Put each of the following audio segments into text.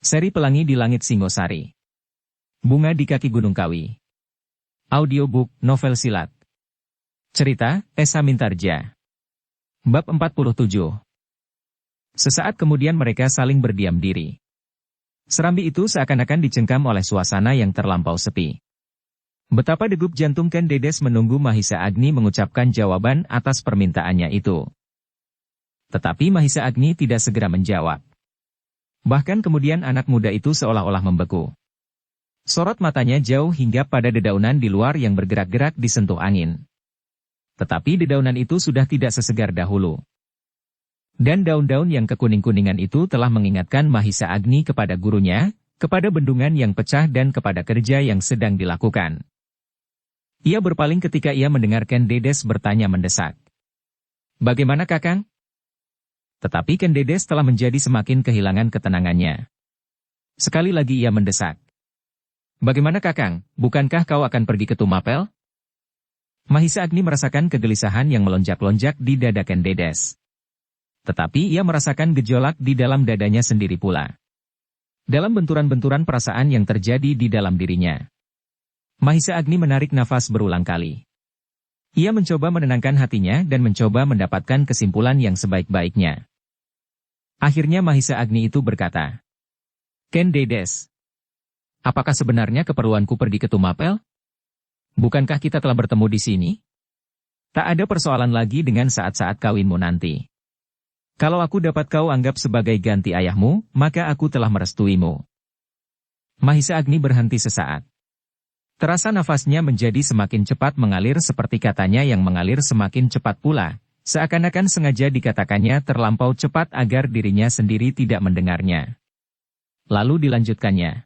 Seri Pelangi di Langit Singosari. Bunga di Kaki Gunung Kawi. Audiobook, novel silat. Cerita, Esa Mintarja. Bab 47. Sesaat kemudian mereka saling berdiam diri. Serambi itu seakan-akan dicengkam oleh suasana yang terlampau sepi. Betapa degup jantung Ken Dedes menunggu Mahisa Agni mengucapkan jawaban atas permintaannya itu. Tetapi Mahisa Agni tidak segera menjawab. Bahkan kemudian anak muda itu seolah-olah membeku. Sorot matanya jauh hingga pada dedaunan di luar yang bergerak-gerak disentuh angin. Tetapi dedaunan itu sudah tidak sesegar dahulu. Dan daun-daun yang kekuning-kuningan itu telah mengingatkan Mahisa Agni kepada gurunya, kepada bendungan yang pecah dan kepada kerja yang sedang dilakukan. Ia berpaling ketika ia mendengarkan Dedes bertanya mendesak. "Bagaimana Kakang?" Tetapi Ken Dedes telah menjadi semakin kehilangan ketenangannya. Sekali lagi ia mendesak. "Bagaimana Kakang, bukankah kau akan pergi ke Tumapel?" Mahisa Agni merasakan kegelisahan yang melonjak-lonjak di dada Ken Dedes. Tetapi ia merasakan gejolak di dalam dadanya sendiri pula. Dalam benturan-benturan perasaan yang terjadi di dalam dirinya. Mahisa Agni menarik nafas berulang kali. Ia mencoba menenangkan hatinya dan mencoba mendapatkan kesimpulan yang sebaik-baiknya. Akhirnya Mahisa Agni itu berkata, "Ken Dedes, apakah sebenarnya keperluanku pergi ke Tumapel? Bukankah kita telah bertemu di sini? Tak ada persoalan lagi dengan saat-saat kawinmu nanti. Kalau aku dapat kau anggap sebagai ganti ayahmu, maka aku telah merestuimu." Mahisa Agni berhenti sesaat. Terasa nafasnya menjadi semakin cepat mengalir seperti katanya yang mengalir semakin cepat pula. Seakan-akan sengaja dikatakannya terlampau cepat agar dirinya sendiri tidak mendengarnya. Lalu dilanjutkannya.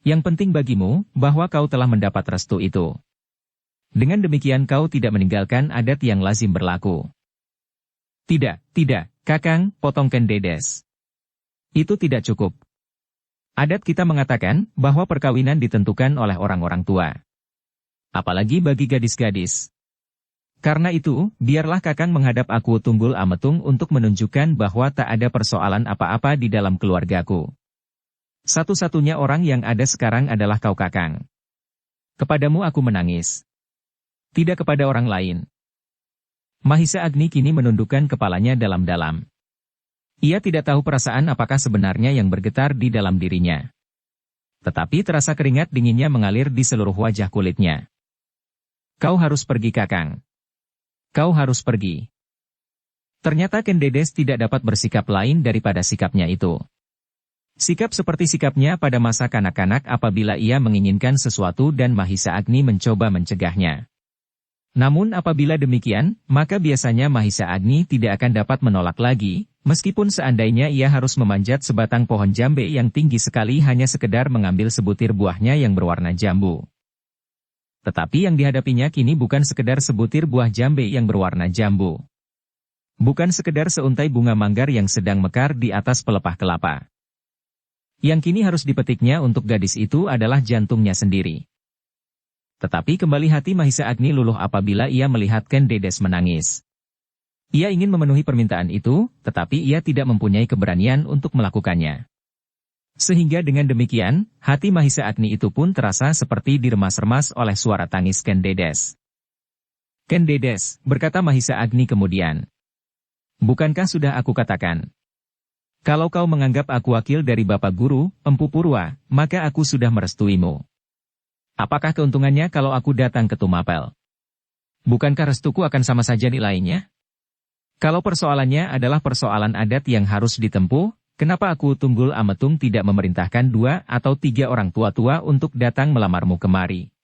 "Yang penting bagimu, bahwa kau telah mendapat restu itu. Dengan demikian kau tidak meninggalkan adat yang lazim berlaku." Tidak, Kakang," potong Ken Dedes. "Itu tidak cukup. Adat kita mengatakan bahwa perkawinan ditentukan oleh orang-orang tua. Apalagi bagi gadis-gadis. Karena itu, biarlah Kakang menghadap aku Tunggul Ametung untuk menunjukkan bahwa tak ada persoalan apa-apa di dalam keluargaku. Satu-satunya orang yang ada sekarang adalah kau Kakang. Kepadamu aku menangis. Tidak kepada orang lain." Mahisa Agni kini menundukkan kepalanya dalam-dalam. Ia tidak tahu perasaan apakah sebenarnya yang bergetar di dalam dirinya. Tetapi terasa keringat dinginnya mengalir di seluruh wajah kulitnya. "Kau harus pergi Kakang. Kau harus pergi." Ternyata Ken Dedes tidak dapat bersikap lain daripada sikapnya itu. Sikap seperti sikapnya pada masa kanak-kanak apabila ia menginginkan sesuatu dan Mahisa Agni mencoba mencegahnya. Namun apabila demikian, maka biasanya Mahisa Agni tidak akan dapat menolak lagi, meskipun seandainya ia harus memanjat sebatang pohon jambe yang tinggi sekali hanya sekedar mengambil sebutir buahnya yang berwarna jambu. Tetapi yang dihadapinya kini bukan sekedar sebutir buah jambe yang berwarna jambu. Bukan sekedar seuntai bunga manggar yang sedang mekar di atas pelepah kelapa. Yang kini harus dipetiknya untuk gadis itu adalah jantungnya sendiri. Tetapi kembali hati Mahisa Agni luluh apabila ia melihat Ken Dedes menangis. Ia ingin memenuhi permintaan itu, tetapi ia tidak mempunyai keberanian untuk melakukannya. Sehingga dengan demikian, hati Mahisa Agni itu pun terasa seperti diremas-remas oleh suara tangis Ken Dedes. "Ken Dedes," berkata Mahisa Agni kemudian. "Bukankah sudah aku katakan? Kalau kau menganggap aku wakil dari Bapak Guru, Empu Purwa, maka aku sudah merestuimu. Apakah keuntungannya kalau aku datang ke Tumapel? Bukankah restuku akan sama saja nilainya? Kalau persoalannya adalah persoalan adat yang harus ditempuh, kenapa aku Tunggul Ametung tidak memerintahkan 2 atau 3 orang tua-tua untuk datang melamarmu kemari?"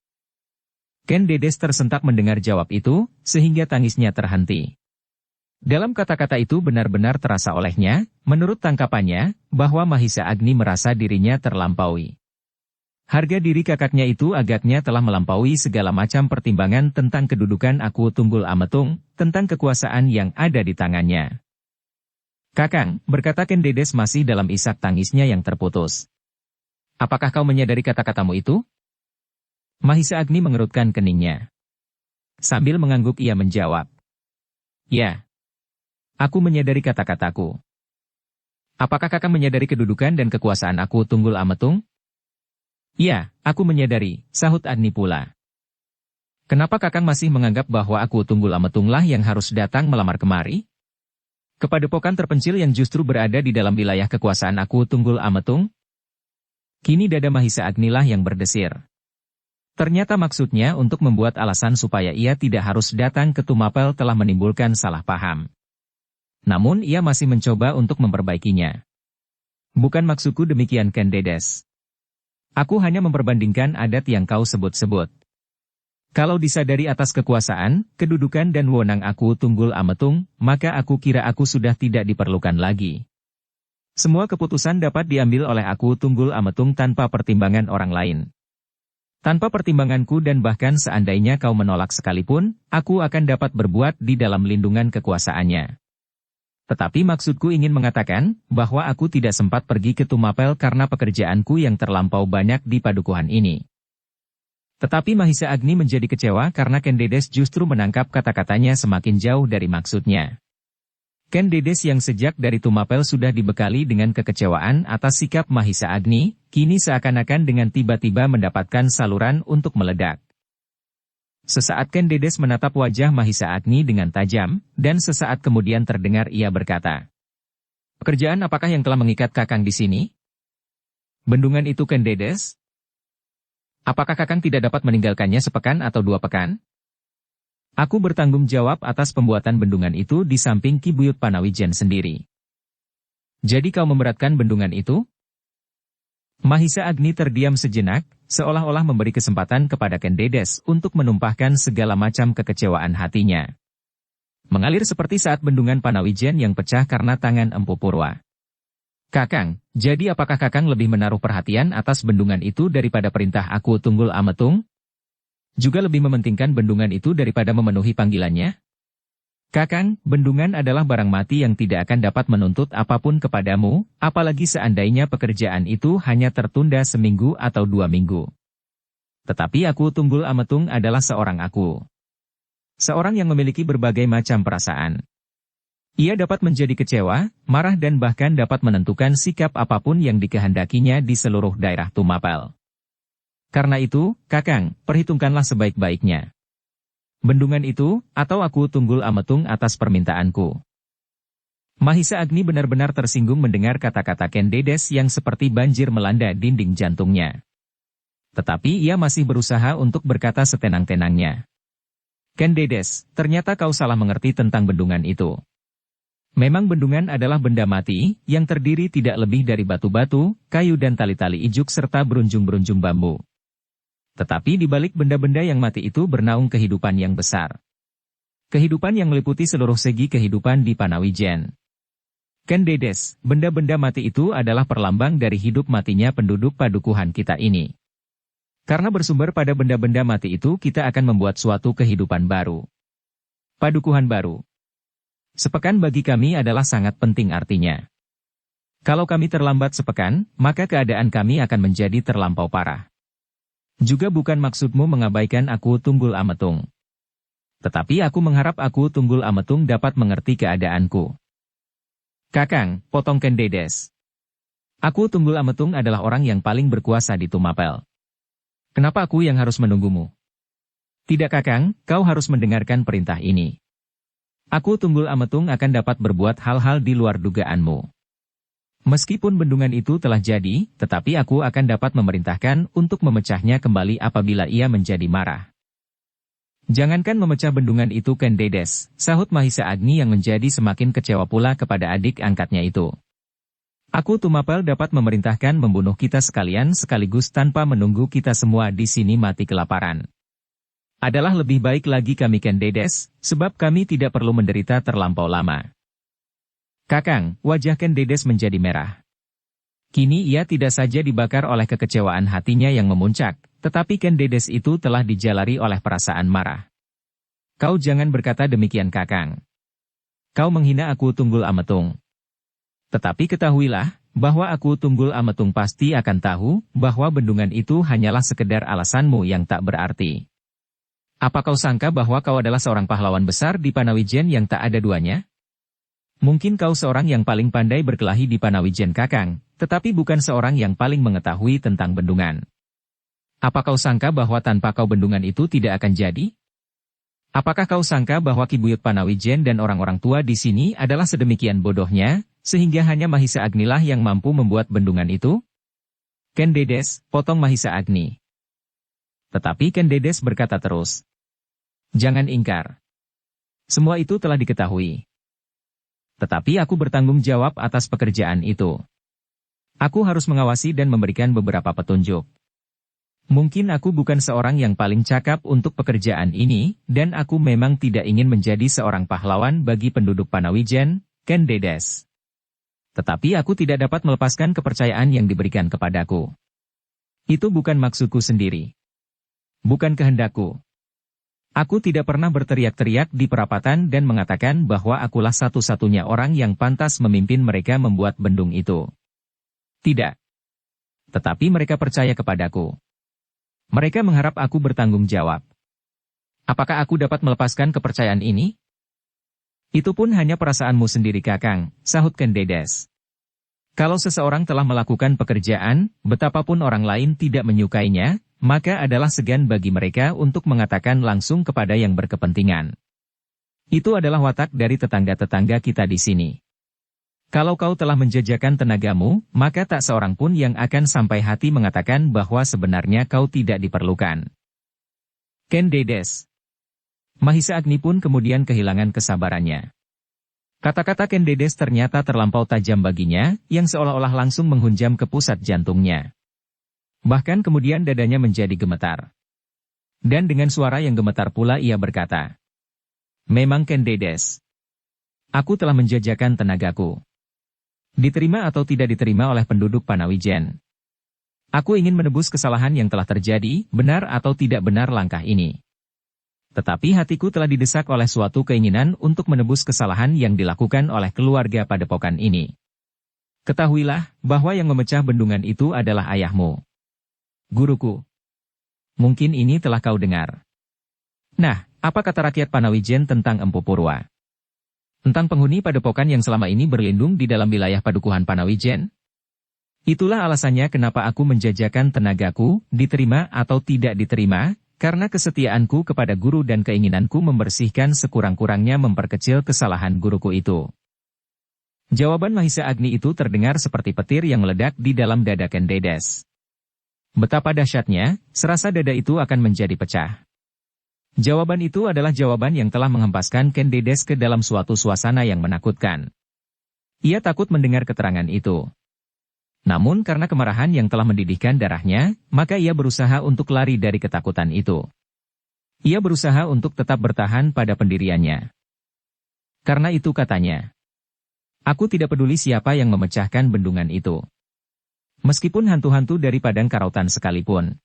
Ken Dedes tersentak mendengar jawab itu, sehingga tangisnya terhenti. Dalam kata-kata itu benar-benar terasa olehnya, menurut tangkapannya, bahwa Mahisa Agni merasa dirinya terlampaui. Harga diri kakaknya itu agaknya telah melampaui segala macam pertimbangan tentang kedudukan aku Tunggul Ametung, tentang kekuasaan yang ada di tangannya. "Kakang," berkata Ken Dedes masih dalam isak tangisnya yang terputus. "Apakah kau menyadari kata-katamu itu?" Mahisa Agni mengerutkan keningnya. Sambil mengangguk ia menjawab, "Ya, aku menyadari kata-kataku." Apakah Kakang menyadari kedudukan dan kekuasaan aku Tunggul Ametung? Iya, aku menyadari, sahut Agni pula. Kenapa Kakang masih menganggap bahwa aku Tunggul Ametunglah yang harus datang melamar kemari? Kepadepokan terpencil yang justru berada di dalam wilayah kekuasaan aku Tunggul Ametung? Kini dada Mahisa Agnilah yang berdesir. Ternyata maksudnya untuk membuat alasan supaya ia tidak harus datang ke Tumapel telah menimbulkan salah paham. Namun ia masih mencoba untuk memperbaikinya. Bukan maksudku demikian Ken Dedes. Aku hanya memperbandingkan adat yang kau sebut-sebut. Kalau disadari atas kekuasaan, kedudukan dan wewenang aku Tunggul Ametung, maka aku kira aku sudah tidak diperlukan lagi. Semua keputusan dapat diambil oleh aku Tunggul Ametung tanpa pertimbangan orang lain. Tanpa pertimbanganku dan bahkan seandainya kau menolak sekalipun, aku akan dapat berbuat di dalam lindungan kekuasaannya. Tetapi maksudku ingin mengatakan, bahwa aku tidak sempat pergi ke Tumapel karena pekerjaanku yang terlampau banyak di padukuhan ini. Tetapi Mahisa Agni menjadi kecewa karena Ken Dedes justru menangkap kata-katanya semakin jauh dari maksudnya. Ken Dedes yang sejak dari Tumapel sudah dibekali dengan kekecewaan atas sikap Mahisa Agni, kini seakan-akan dengan tiba-tiba mendapatkan saluran untuk meledak. Sesaat Ken Dedes menatap wajah Mahisa Agni dengan tajam, dan sesaat kemudian terdengar ia berkata, "Pekerjaan apakah yang telah mengikat Kakang di sini?" "Bendungan itu Ken Dedes? Apakah Kakang tidak dapat meninggalkannya sepekan atau 2 pekan?" "Aku bertanggung jawab atas pembuatan bendungan itu di samping Ki Buyut Panawijen sendiri." "Jadi kau memberatkan bendungan itu?" Mahisa Agni terdiam sejenak, seolah-olah memberi kesempatan kepada Ken Dedes untuk menumpahkan segala macam kekecewaan hatinya. Mengalir seperti saat bendungan Panawijen yang pecah karena tangan Empu Purwa. "Kakang, jadi apakah Kakang lebih menaruh perhatian atas bendungan itu daripada perintah aku Tunggul Ametung? Juga lebih mementingkan bendungan itu daripada memenuhi panggilannya?" "Kakang, bendungan adalah barang mati yang tidak akan dapat menuntut apapun kepadamu, apalagi seandainya pekerjaan itu hanya tertunda seminggu atau 2 minggu. Tetapi aku Tunggul Ametung adalah seorang aku. Seorang yang memiliki berbagai macam perasaan. Ia dapat menjadi kecewa, marah dan bahkan dapat menentukan sikap apapun yang dikehendakinya di seluruh daerah Tumapel. Karena itu, Kakang, perhitungkanlah sebaik-baiknya. Bendungan itu, atau aku Tunggul Ametung atas permintaanku." Mahisa Agni benar-benar tersinggung mendengar kata-kata Ken Dedes yang seperti banjir melanda dinding jantungnya. Tetapi ia masih berusaha untuk berkata setenang-tenangnya. "Ken Dedes, ternyata kau salah mengerti tentang bendungan itu. Memang bendungan adalah benda mati, yang terdiri tidak lebih dari batu-batu, kayu dan tali-tali ijuk serta berunjung-berunjung bambu. Tetapi di balik benda-benda yang mati itu bernaung kehidupan yang besar. Kehidupan yang meliputi seluruh segi kehidupan di Panawijen. Ken Dedes, benda-benda mati itu adalah perlambang dari hidup matinya penduduk padukuhan kita ini. Karena bersumber pada benda-benda mati itu kita akan membuat suatu kehidupan baru. Padukuhan baru. Sepekan bagi kami adalah sangat penting artinya. Kalau kami terlambat sepekan, maka keadaan kami akan menjadi terlampau parah. Juga bukan maksudmu mengabaikan aku Tunggul Ametung. Tetapi aku mengharap aku Tunggul Ametung dapat mengerti keadaanku." "Kakang," potong Ken Dedes. "Aku Tunggul Ametung adalah orang yang paling berkuasa di Tumapel. Kenapa aku yang harus menunggumu?" "Tidak Kakang, kau harus mendengarkan perintah ini. Aku Tunggul Ametung akan dapat berbuat hal-hal di luar dugaanmu. Meskipun bendungan itu telah jadi, tetapi aku akan dapat memerintahkan untuk memecahnya kembali apabila ia menjadi marah." "Jangankan memecah bendungan itu Ken Dedes," sahut Mahisa Agni yang menjadi semakin kecewa pula kepada adik angkatnya itu. "Aku Tumapel dapat memerintahkan membunuh kita sekalian sekaligus tanpa menunggu kita semua di sini mati kelaparan. Adalah lebih baik lagi kami Ken Dedes, sebab kami tidak perlu menderita terlampau lama." "Kakang," wajah Ken Dedes menjadi merah. Kini ia tidak saja dibakar oleh kekecewaan hatinya yang memuncak, tetapi Ken Dedes itu telah dijalari oleh perasaan marah. "Kau jangan berkata demikian Kakang. Kau menghina aku Tunggul Ametung. Tetapi ketahuilah, bahwa aku Tunggul Ametung pasti akan tahu, bahwa bendungan itu hanyalah sekedar alasanmu yang tak berarti. Apa kau sangka bahwa kau adalah seorang pahlawan besar di Panawijen yang tak ada duanya? Mungkin kau seorang yang paling pandai berkelahi di Panawijen Kakang, tetapi bukan seorang yang paling mengetahui tentang bendungan. Apa kau sangka bahwa tanpa kau bendungan itu tidak akan jadi? Apakah kau sangka bahwa Ki Buyut Panawijen dan orang-orang tua di sini adalah sedemikian bodohnya, sehingga hanya Mahisa Agnilah yang mampu membuat bendungan itu? Ken Dedes, potong Mahisa Agni. Tetapi Ken Dedes berkata terus. Jangan ingkar. Semua itu telah diketahui. Tetapi aku bertanggung jawab atas pekerjaan itu. Aku harus mengawasi dan memberikan beberapa petunjuk. Mungkin aku bukan seorang yang paling cakap untuk pekerjaan ini, dan aku memang tidak ingin menjadi seorang pahlawan bagi penduduk Panawijen, Ken Dedes. Tetapi aku tidak dapat melepaskan kepercayaan yang diberikan kepadaku. Itu bukan maksudku sendiri. Bukan kehendakku. Aku tidak pernah berteriak-teriak di perapatan dan mengatakan bahwa akulah satu-satunya orang yang pantas memimpin mereka membuat bendung itu. Tidak. Tetapi mereka percaya kepadaku. Mereka mengharap aku bertanggung jawab. Apakah aku dapat melepaskan kepercayaan ini? Itu pun hanya perasaanmu sendiri Kakang, sahut Ken Dedes. Kalau seseorang telah melakukan pekerjaan, betapapun orang lain tidak menyukainya, maka adalah segan bagi mereka untuk mengatakan langsung kepada yang berkepentingan. Itu adalah watak dari tetangga-tetangga kita di sini. Kalau kau telah menjajakan tenagamu, maka tak seorang pun yang akan sampai hati mengatakan bahwa sebenarnya kau tidak diperlukan. Ken Dedes. Mahisa Agni pun kemudian kehilangan kesabarannya. Kata-kata Ken Dedes ternyata terlampau tajam baginya, yang seolah-olah langsung menghunjam ke pusat jantungnya. Bahkan kemudian dadanya menjadi gemetar. Dan dengan suara yang gemetar pula ia berkata, memang Ken Dedes. Aku telah menjajakan tenagaku. Diterima atau tidak diterima oleh penduduk Panawijen. Aku ingin menebus kesalahan yang telah terjadi, benar atau tidak benar langkah ini. Tetapi hatiku telah didesak oleh suatu keinginan untuk menebus kesalahan yang dilakukan oleh keluarga padepokan ini. Ketahuilah, bahwa yang memecah bendungan itu adalah ayahmu. Guruku. Mungkin ini telah kau dengar. Nah, apa kata rakyat Panawijen tentang Empu Purwa? Tentang penghuni padepokan yang selama ini berlindung di dalam wilayah padukuhan Panawijen? Itulah alasannya kenapa aku menjajakan tenagaku, diterima atau tidak diterima, karena kesetiaanku kepada guru dan keinginanku membersihkan sekurang-kurangnya memperkecil kesalahan guruku itu. Jawaban Mahisa Agni itu terdengar seperti petir yang meledak di dalam dada Ken Dedes. Betapa dahsyatnya, serasa dada itu akan menjadi pecah. Jawaban itu adalah jawaban yang telah menghempaskan Ken Dedes ke dalam suatu suasana yang menakutkan. Ia takut mendengar keterangan itu. Namun karena kemarahan yang telah mendidihkan darahnya, maka ia berusaha untuk lari dari ketakutan itu. Ia berusaha untuk tetap bertahan pada pendiriannya. Karena itu katanya, aku tidak peduli siapa yang memecahkan bendungan itu. Meskipun hantu-hantu dari padang karautan sekalipun.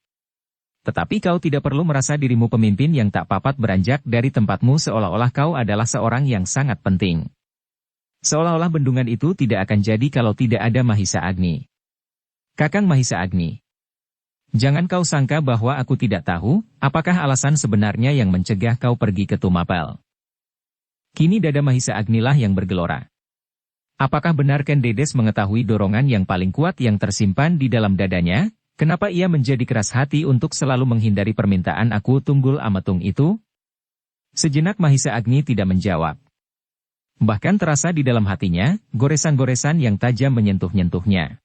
Tetapi kau tidak perlu merasa dirimu pemimpin yang tak papat beranjak dari tempatmu seolah-olah kau adalah seorang yang sangat penting. Seolah-olah bendungan itu tidak akan jadi kalau tidak ada Mahisa Agni. Kakang Mahisa Agni. Jangan kau sangka bahwa aku tidak tahu, apakah alasan sebenarnya yang mencegah kau pergi ke Tumapel. Kini dada Mahisa Agnilah yang bergelora. Apakah benar Ken Dedes mengetahui dorongan yang paling kuat yang tersimpan di dalam dadanya? Kenapa ia menjadi keras hati untuk selalu menghindari permintaan aku Tunggul Ametung itu? Sejenak Mahisa Agni tidak menjawab. Bahkan terasa di dalam hatinya, goresan-goresan yang tajam menyentuh-nyentuhnya.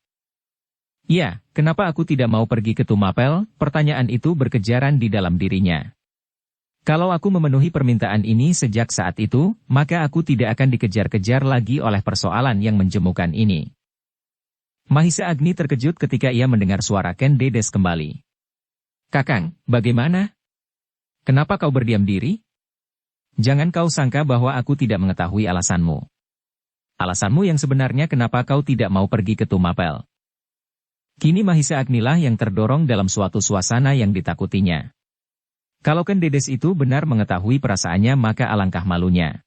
Ya, kenapa aku tidak mau pergi ke Tumapel? Pertanyaan itu berkejaran di dalam dirinya. Kalau aku memenuhi permintaan ini sejak saat itu, maka aku tidak akan dikejar-kejar lagi oleh persoalan yang menjemukan ini. Mahisa Agni terkejut ketika ia mendengar suara Ken Dedes kembali. Kakang, bagaimana? Kenapa kau berdiam diri? Jangan kau sangka bahwa aku tidak mengetahui alasanmu. Alasanmu yang sebenarnya kenapa kau tidak mau pergi ke Tumapel. Kini Mahisa Agnilah yang terdorong dalam suatu suasana yang ditakutinya. Kalau Ken Dedes itu benar mengetahui perasaannya maka alangkah malunya.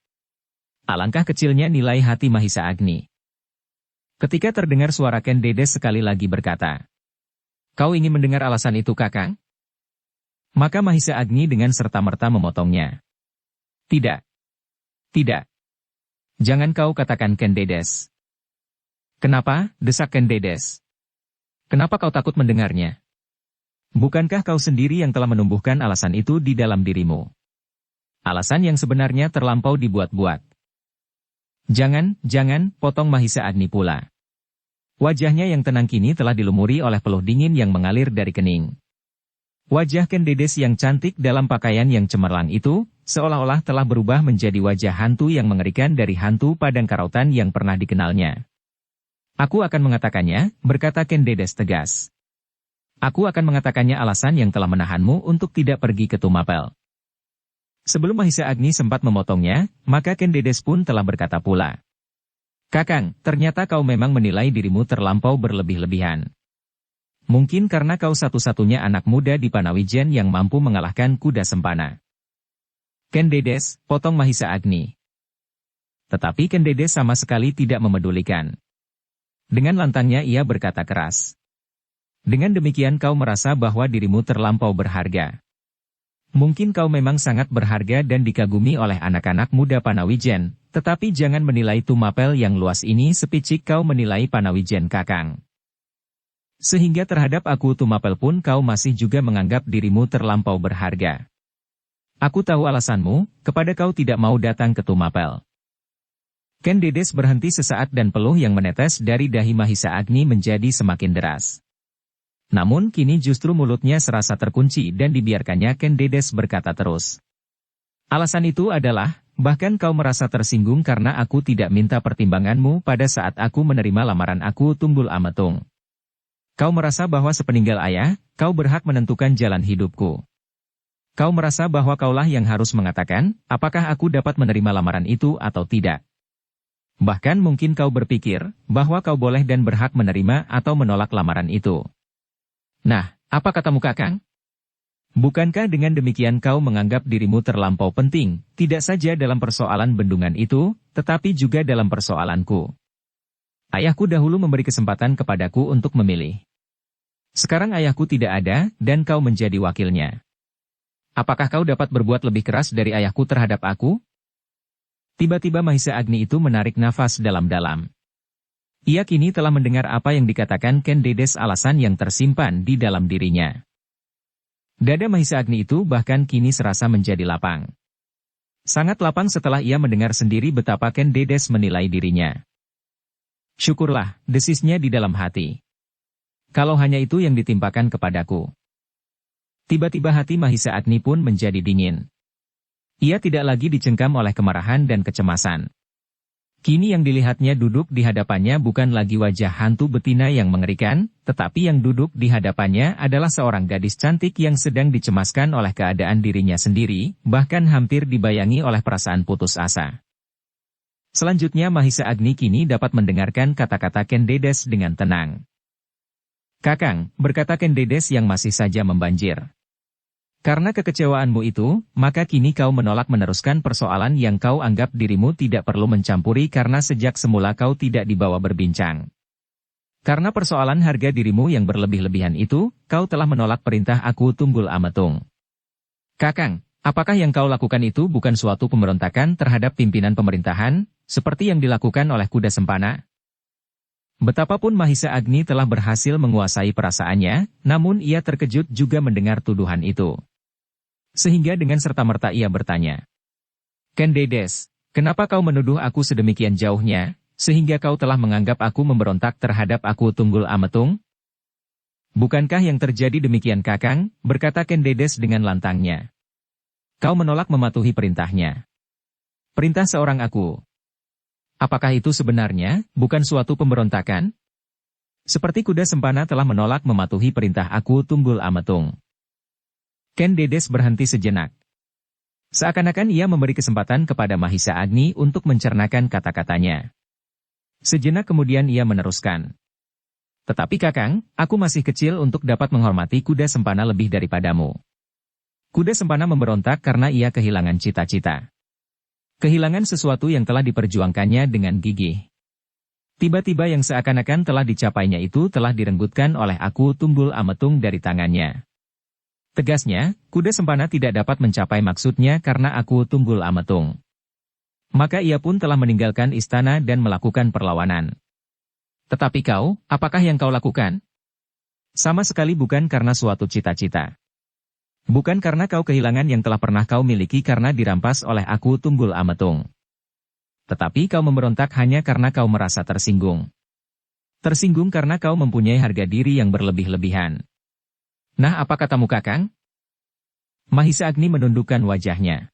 Alangkah kecilnya nilai hati Mahisa Agni. Ketika terdengar suara Ken Dedes sekali lagi berkata, kau ingin mendengar alasan itu Kakang? Maka Mahisa Agni dengan serta-merta memotongnya. Tidak. Tidak. Jangan kau katakan Ken Dedes. Kenapa? Desak Ken Dedes. Kenapa kau takut mendengarnya? Bukankah kau sendiri yang telah menumbuhkan alasan itu di dalam dirimu? Alasan yang sebenarnya terlampau dibuat-buat. Jangan, potong Mahisa Agni pula. Wajahnya yang tenang kini telah dilumuri oleh peluh dingin yang mengalir dari kening. Wajah Ken Dedes yang cantik dalam pakaian yang cemerlang itu, seolah-olah telah berubah menjadi wajah hantu yang mengerikan dari hantu padang karautan yang pernah dikenalnya. Aku akan mengatakannya, berkata Ken Dedes tegas. Aku akan mengatakannya alasan yang telah menahanmu untuk tidak pergi ke Tumapel. Sebelum Mahisa Agni sempat memotongnya, maka Ken Dedes pun telah berkata pula. Kakang, ternyata kau memang menilai dirimu terlampau berlebih-lebihan. Mungkin karena kau satu-satunya anak muda di Panawijen yang mampu mengalahkan kuda sempana. Ken Dedes, potong Mahisa Agni. Tetapi Ken Dedes sama sekali tidak memedulikan. Dengan lantangnya ia berkata keras. Dengan demikian kau merasa bahwa dirimu terlampau berharga. Mungkin kau memang sangat berharga dan dikagumi oleh anak-anak muda Panawijen, tetapi jangan menilai Tumapel yang luas ini sepicik kau menilai Panawijen kakang. Sehingga terhadap aku Tumapel pun kau masih juga menganggap dirimu terlampau berharga. Aku tahu alasanmu, kepada kau tidak mau datang ke Tumapel. Ken Dedes berhenti sesaat dan peluh yang menetes dari dahi Mahisa Agni menjadi semakin deras. Namun kini justru mulutnya serasa terkunci dan dibiarkannya Ken Dedes berkata terus. Alasan itu adalah, bahkan kau merasa tersinggung karena aku tidak minta pertimbanganmu pada saat aku menerima lamaran aku Tunggul Ametung. Kau merasa bahwa sepeninggal ayah, kau berhak menentukan jalan hidupku. Kau merasa bahwa kaulah yang harus mengatakan, apakah aku dapat menerima lamaran itu atau tidak. Bahkan mungkin kau berpikir, bahwa kau boleh dan berhak menerima atau menolak lamaran itu. Nah, apa katamu kakang? Bukankah dengan demikian kau menganggap dirimu terlampau penting, tidak saja dalam persoalan bendungan itu, tetapi juga dalam persoalanku. Ayahku dahulu memberi kesempatan kepadaku untuk memilih. Sekarang ayahku tidak ada, dan kau menjadi wakilnya. Apakah kau dapat berbuat lebih keras dari ayahku terhadap aku? Tiba-tiba Mahisa Agni itu menarik nafas dalam-dalam. Ia kini telah mendengar apa yang dikatakan Ken Dedes alasan yang tersimpan di dalam dirinya. Dada Mahisa Agni itu bahkan kini serasa menjadi lapang. Sangat lapang setelah ia mendengar sendiri betapa Ken Dedes menilai dirinya. Syukurlah, desisnya di dalam hati. Kalau hanya itu yang ditimpakan kepadaku. Tiba-tiba hati Mahisa Agni pun menjadi dingin. Ia tidak lagi dicengkam oleh kemarahan dan kecemasan. Kini yang dilihatnya duduk di hadapannya bukan lagi wajah hantu betina yang mengerikan, tetapi yang duduk di hadapannya adalah seorang gadis cantik yang sedang dicemaskan oleh keadaan dirinya sendiri, bahkan hampir dibayangi oleh perasaan putus asa. Selanjutnya Mahisa Agni kini dapat mendengarkan kata-kata Ken Dedes dengan tenang. Kakang, berkata Ken Dedes yang masih saja membanjir. Karena kekecewaanmu itu, maka kini kau menolak meneruskan persoalan yang kau anggap dirimu tidak perlu mencampuri karena sejak semula kau tidak dibawa berbincang. Karena persoalan harga dirimu yang berlebih-lebihan itu, kau telah menolak perintah aku Tunggul Ametung. Kakang, apakah yang kau lakukan itu bukan suatu pemberontakan terhadap pimpinan pemerintahan, seperti yang dilakukan oleh kuda sempana? Betapapun Mahisa Agni telah berhasil menguasai perasaannya, namun ia terkejut juga mendengar tuduhan itu. Sehingga dengan serta-merta ia bertanya. Ken Dedes, kenapa kau menuduh aku sedemikian jauhnya, sehingga kau telah menganggap aku memberontak terhadap aku Tunggul Ametung? Bukankah yang terjadi demikian kakang, berkata Ken Dedes dengan lantangnya. Kau menolak mematuhi perintahnya. Perintah seorang aku. Apakah itu sebenarnya bukan suatu pemberontakan? Seperti kuda sempana telah menolak mematuhi perintah aku Tunggul Ametung. Ken Dedes berhenti sejenak. Seakan-akan ia memberi kesempatan kepada Mahisa Agni untuk mencernakan kata-katanya. Sejenak kemudian ia meneruskan. Tetapi kakang, aku masih kecil untuk dapat menghormati kuda sempana lebih daripadamu. Kuda sempana memberontak karena ia kehilangan cita-cita. Kehilangan sesuatu yang telah diperjuangkannya dengan gigih. Tiba-tiba yang seakan-akan telah dicapainya itu telah direnggutkan oleh aku Tunggul Ametung dari tangannya. Tegasnya, kuda sempana tidak dapat mencapai maksudnya karena aku Tunggul Ametung. Maka ia pun telah meninggalkan istana dan melakukan perlawanan. Tetapi kau, apakah yang kau lakukan? Sama sekali bukan karena suatu cita-cita. Bukan karena kau kehilangan yang telah pernah kau miliki karena dirampas oleh aku Tunggul Ametung. Tetapi kau memberontak hanya karena kau merasa tersinggung. Tersinggung karena kau mempunyai harga diri yang berlebih-lebihan. Nah, apa katamu Kakang? Mahisa Agni menundukkan wajahnya.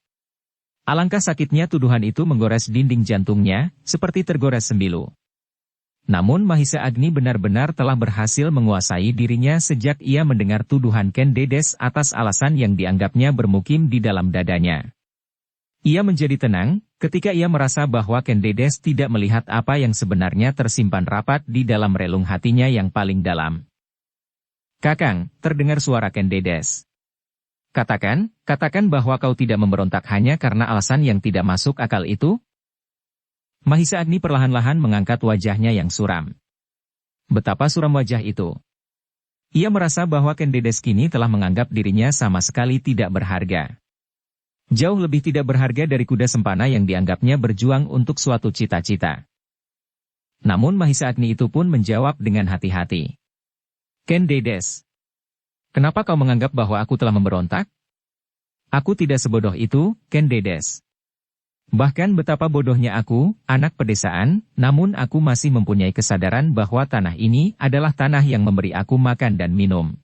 Alangkah sakitnya tuduhan itu menggores dinding jantungnya, seperti tergores sembilu. Namun Mahisa Agni benar-benar telah berhasil menguasai dirinya sejak ia mendengar tuduhan Ken Dedes atas alasan yang dianggapnya bermukim di dalam dadanya. Ia menjadi tenang, ketika ia merasa bahwa Ken Dedes tidak melihat apa yang sebenarnya tersimpan rapat di dalam relung hatinya yang paling dalam. Kakang, terdengar suara Ken Dedes. Katakan bahwa kau tidak memberontak hanya karena alasan yang tidak masuk akal itu? Mahisa Agni perlahan-lahan mengangkat wajahnya yang suram. Betapa suram wajah itu. Ia merasa bahwa Ken Dedes kini telah menganggap dirinya sama sekali tidak berharga. Jauh lebih tidak berharga dari kuda sempana yang dianggapnya berjuang untuk suatu cita-cita. Namun Mahisa Agni itu pun menjawab dengan hati-hati. Ken Dedes, kenapa kau menganggap bahwa aku telah memberontak? Aku tidak sebodoh itu, Ken Dedes. Bahkan betapa bodohnya aku, anak pedesaan, namun aku masih mempunyai kesadaran bahwa tanah ini adalah tanah yang memberi aku makan dan minum.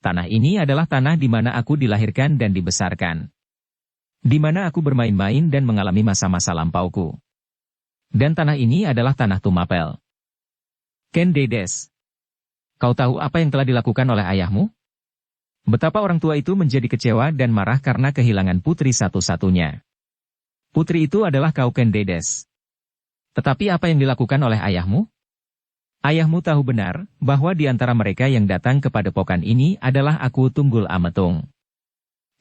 Tanah ini adalah tanah di mana aku dilahirkan dan dibesarkan. Di mana aku bermain-main dan mengalami masa-masa lampauku. Dan tanah ini adalah tanah Tumapel. Ken Dedes, kau tahu apa yang telah dilakukan oleh ayahmu? Betapa orang tua itu menjadi kecewa dan marah karena kehilangan putri satu-satunya. Putri itu adalah kau Ken Dedes. Tetapi apa yang dilakukan oleh ayahmu? Ayahmu tahu benar bahwa di antara mereka yang datang ke padepokan ini adalah aku Tunggul Ametung.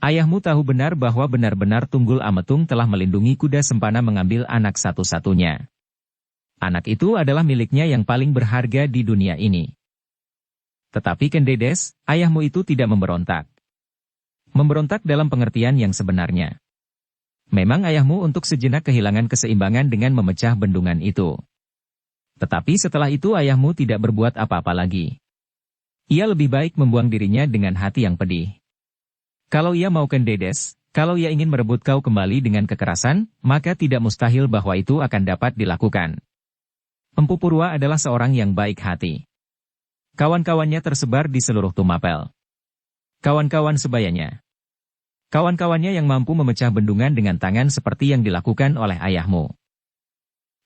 Ayahmu tahu benar bahwa benar-benar Tunggul Ametung telah melindungi kuda sempana mengambil anak satu-satunya. Anak itu adalah miliknya yang paling berharga di dunia ini. Tetapi Ken Dedes, ayahmu itu tidak memberontak. Memberontak dalam pengertian yang sebenarnya. Memang ayahmu untuk sejenak kehilangan keseimbangan dengan memecah bendungan itu. Tetapi setelah itu ayahmu tidak berbuat apa-apa lagi. Ia lebih baik membuang dirinya dengan hati yang pedih. Kalau ia mau Ken Dedes, kalau ia ingin merebut kau kembali dengan kekerasan, maka tidak mustahil bahwa itu akan dapat dilakukan. Empu Purwa adalah seorang yang baik hati. Kawan-kawannya tersebar di seluruh Tumapel. Kawan-kawan sebayanya. Kawan-kawannya yang mampu memecah bendungan dengan tangan seperti yang dilakukan oleh ayahmu.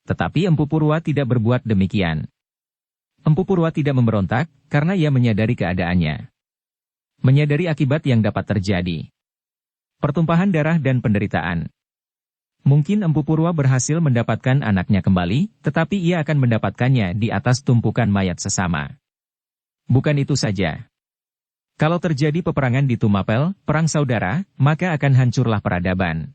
Tetapi Empu Purwa tidak berbuat demikian. Empu Purwa tidak memberontak, karena ia menyadari keadaannya. Menyadari akibat yang dapat terjadi. Pertumpahan darah dan penderitaan. Mungkin Empu Purwa berhasil mendapatkan anaknya kembali, tetapi ia akan mendapatkannya di atas tumpukan mayat sesama. Bukan itu saja. Kalau terjadi peperangan di Tumapel, perang saudara, maka akan hancurlah peradaban.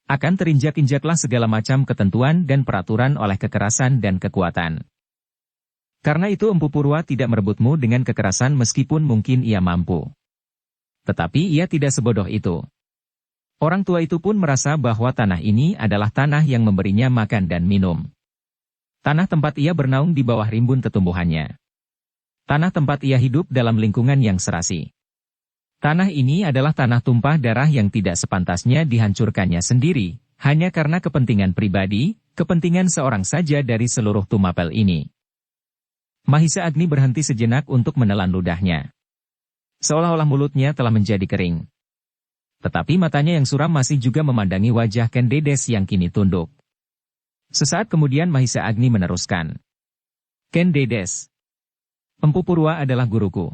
Akan terinjak-injaklah segala macam ketentuan dan peraturan oleh kekerasan dan kekuatan. Karena itu Empu Purwa tidak merebutmu dengan kekerasan meskipun mungkin ia mampu. Tetapi ia tidak sebodoh itu. Orang tua itu pun merasa bahwa tanah ini adalah tanah yang memberinya makan dan minum. Tanah tempat ia bernaung di bawah rimbun tetumbuhannya. Tanah tempat ia hidup dalam lingkungan yang serasi. Tanah ini adalah tanah tumpah darah yang tidak sepantasnya dihancurkannya sendiri, hanya karena kepentingan pribadi, kepentingan seorang saja dari seluruh Tumapel ini. Mahisa Agni berhenti sejenak untuk menelan ludahnya. Seolah-olah mulutnya telah menjadi kering. Tetapi matanya yang suram masih juga memandangi wajah Ken Dedes yang kini tunduk. Sesaat kemudian Mahisa Agni meneruskan. Ken Dedes, Empu Purwa adalah guruku.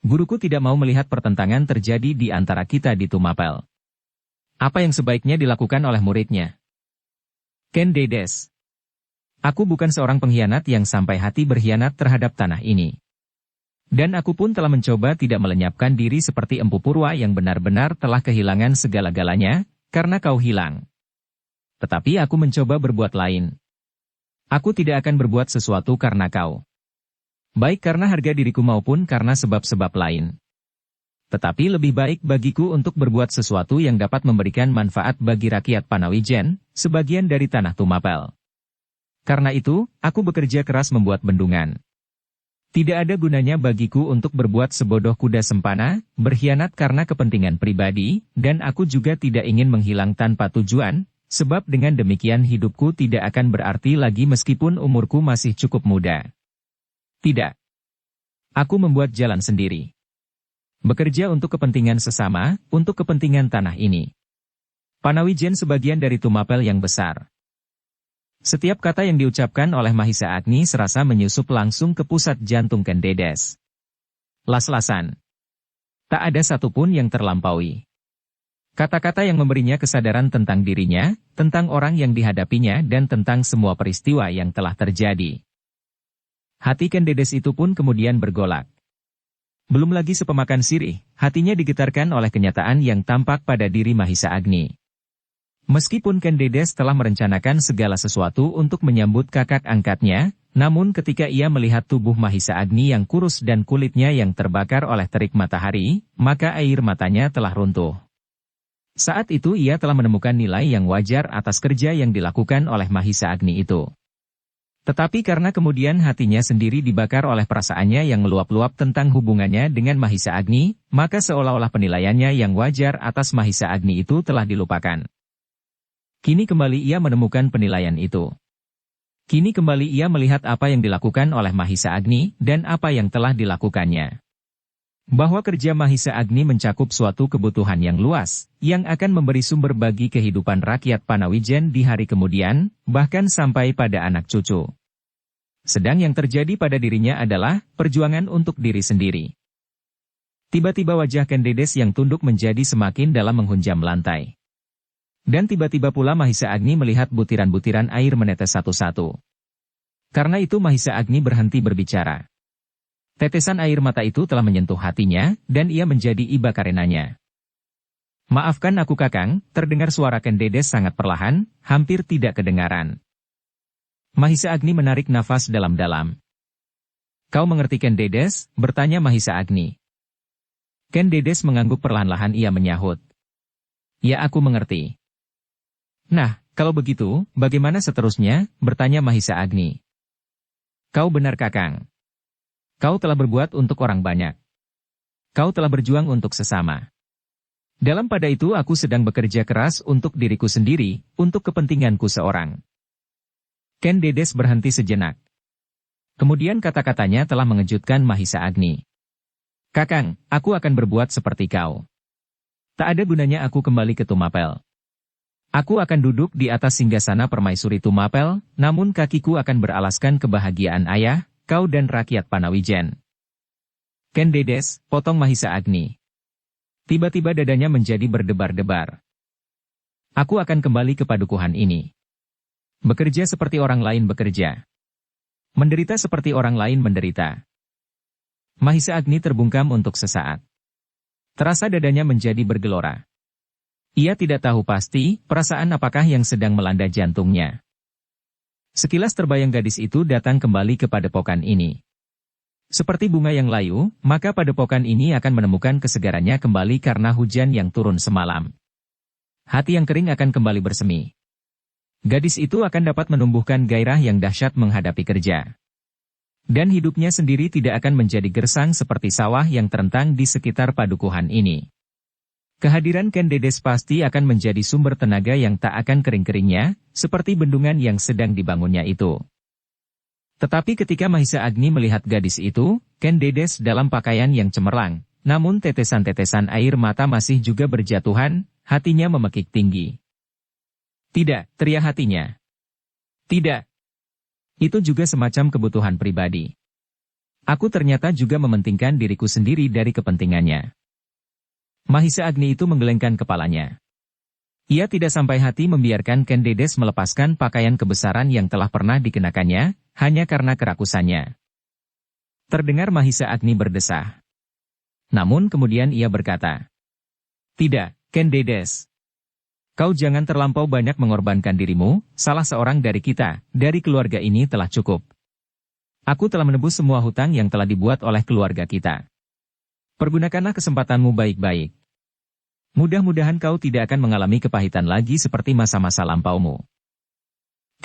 Guruku tidak mau melihat pertentangan terjadi di antara kita di Tumapel. Apa yang sebaiknya dilakukan oleh muridnya? Ken Dedes, aku bukan seorang pengkhianat yang sampai hati berkhianat terhadap tanah ini. Dan aku pun telah mencoba tidak melenyapkan diri seperti Empu Purwa yang benar-benar telah kehilangan segala-galanya, karena kau hilang. Tetapi aku mencoba berbuat lain. Aku tidak akan berbuat sesuatu karena kau. Baik karena harga diriku maupun karena sebab-sebab lain. Tetapi lebih baik bagiku untuk berbuat sesuatu yang dapat memberikan manfaat bagi rakyat Panawijen, sebagian dari tanah Tumapel. Karena itu, aku bekerja keras membuat bendungan. Tidak ada gunanya bagiku untuk berbuat sebodoh kuda sempana, berkhianat karena kepentingan pribadi, dan aku juga tidak ingin menghilang tanpa tujuan, sebab dengan demikian hidupku tidak akan berarti lagi meskipun umurku masih cukup muda. Tidak. Aku membuat jalan sendiri. Bekerja untuk kepentingan sesama, untuk kepentingan tanah ini. Panawijen sebagian dari Tumapel yang besar. Setiap kata yang diucapkan oleh Mahisa Agni serasa menyusup langsung ke pusat jantung Ken Dedes. Las-lasan. Tak ada satupun yang terlampaui. Kata-kata yang memberinya kesadaran tentang dirinya, tentang orang yang dihadapinya dan tentang semua peristiwa yang telah terjadi. Hati Ken Dedes itu pun kemudian bergolak. Belum lagi sepemakan sirih, hatinya digetarkan oleh kenyataan yang tampak pada diri Mahisa Agni. Meskipun Ken Dedes telah merencanakan segala sesuatu untuk menyambut kakak angkatnya, namun ketika ia melihat tubuh Mahisa Agni yang kurus dan kulitnya yang terbakar oleh terik matahari, maka air matanya telah runtuh. Saat itu ia telah menemukan nilai yang wajar atas kerja yang dilakukan oleh Mahisa Agni itu. Tetapi karena kemudian hatinya sendiri dibakar oleh perasaannya yang meluap-luap tentang hubungannya dengan Mahisa Agni, maka seolah-olah penilaiannya yang wajar atas Mahisa Agni itu telah dilupakan. Kini kembali ia menemukan penilaian itu. Kini kembali ia melihat apa yang dilakukan oleh Mahisa Agni dan apa yang telah dilakukannya. Bahwa kerja Mahisa Agni mencakup suatu kebutuhan yang luas, yang akan memberi sumber bagi kehidupan rakyat Panawijen di hari kemudian, bahkan sampai pada anak cucu. Sedang yang terjadi pada dirinya adalah perjuangan untuk diri sendiri. Tiba-tiba wajah Ken Dedes yang tunduk menjadi semakin dalam menghunjam lantai. Dan tiba-tiba pula Mahisa Agni melihat butiran-butiran air menetes satu-satu. Karena itu Mahisa Agni berhenti berbicara. Tetesan air mata itu telah menyentuh hatinya, dan ia menjadi iba karenanya. Maafkan aku Kakang, terdengar suara Ken Dedes sangat perlahan, hampir tidak kedengaran. Mahisa Agni menarik nafas dalam-dalam. Kau mengerti Ken Dedes? Bertanya Mahisa Agni. Ken Dedes mengangguk perlahan-lahan ia menyahut. Ya aku mengerti. Nah, kalau begitu, bagaimana seterusnya? Bertanya Mahisa Agni. Kau benar Kakang. Kau telah berbuat untuk orang banyak. Kau telah berjuang untuk sesama. Dalam pada itu aku sedang bekerja keras untuk diriku sendiri, untuk kepentinganku seorang. Ken Dedes berhenti sejenak. Kemudian kata-katanya telah mengejutkan Mahisa Agni. Kakang, aku akan berbuat seperti kau. Tak ada gunanya aku kembali ke Tumapel. Aku akan duduk di atas singgasana permaisuri Tumapel, namun kakiku akan beralaskan kebahagiaan ayah, kau dan rakyat Panawijen. Ken Dedes, potong Mahisa Agni. Tiba-tiba dadanya menjadi berdebar-debar. Aku akan kembali ke padukuhan ini. Bekerja seperti orang lain bekerja. Menderita seperti orang lain menderita. Mahisa Agni terbungkam untuk sesaat. Terasa dadanya menjadi bergelora. Ia tidak tahu pasti perasaan apakah yang sedang melanda jantungnya. Sekilas terbayang gadis itu datang kembali ke padepokan ini. Seperti bunga yang layu, maka padepokan ini akan menemukan kesegarannya kembali karena hujan yang turun semalam. Hati yang kering akan kembali bersemi. Gadis itu akan dapat menumbuhkan gairah yang dahsyat menghadapi kerja. Dan hidupnya sendiri tidak akan menjadi gersang seperti sawah yang terentang di sekitar padukuhan ini. Kehadiran Ken Dedes pasti akan menjadi sumber tenaga yang tak akan kering-keringnya, seperti bendungan yang sedang dibangunnya itu. Tetapi ketika Mahisa Agni melihat gadis itu, Ken Dedes dalam pakaian yang cemerlang, namun tetesan-tetesan air mata masih juga berjatuhan, hatinya memekik tinggi. Tidak, teriak hatinya. Tidak. Itu juga semacam kebutuhan pribadi. Aku ternyata juga mementingkan diriku sendiri dari kepentingannya. Mahisa Agni itu menggelengkan kepalanya. Ia tidak sampai hati membiarkan Ken Dedes melepaskan pakaian kebesaran yang telah pernah dikenakannya, hanya karena kerakusannya. Terdengar Mahisa Agni berdesah. Namun kemudian ia berkata, tidak, Ken Dedes. Kau jangan terlampau banyak mengorbankan dirimu, salah seorang dari kita, dari keluarga ini telah cukup. Aku telah menebus semua hutang yang telah dibuat oleh keluarga kita. Pergunakanlah kesempatanmu baik-baik. Mudah-mudahan kau tidak akan mengalami kepahitan lagi seperti masa-masa lampaumu.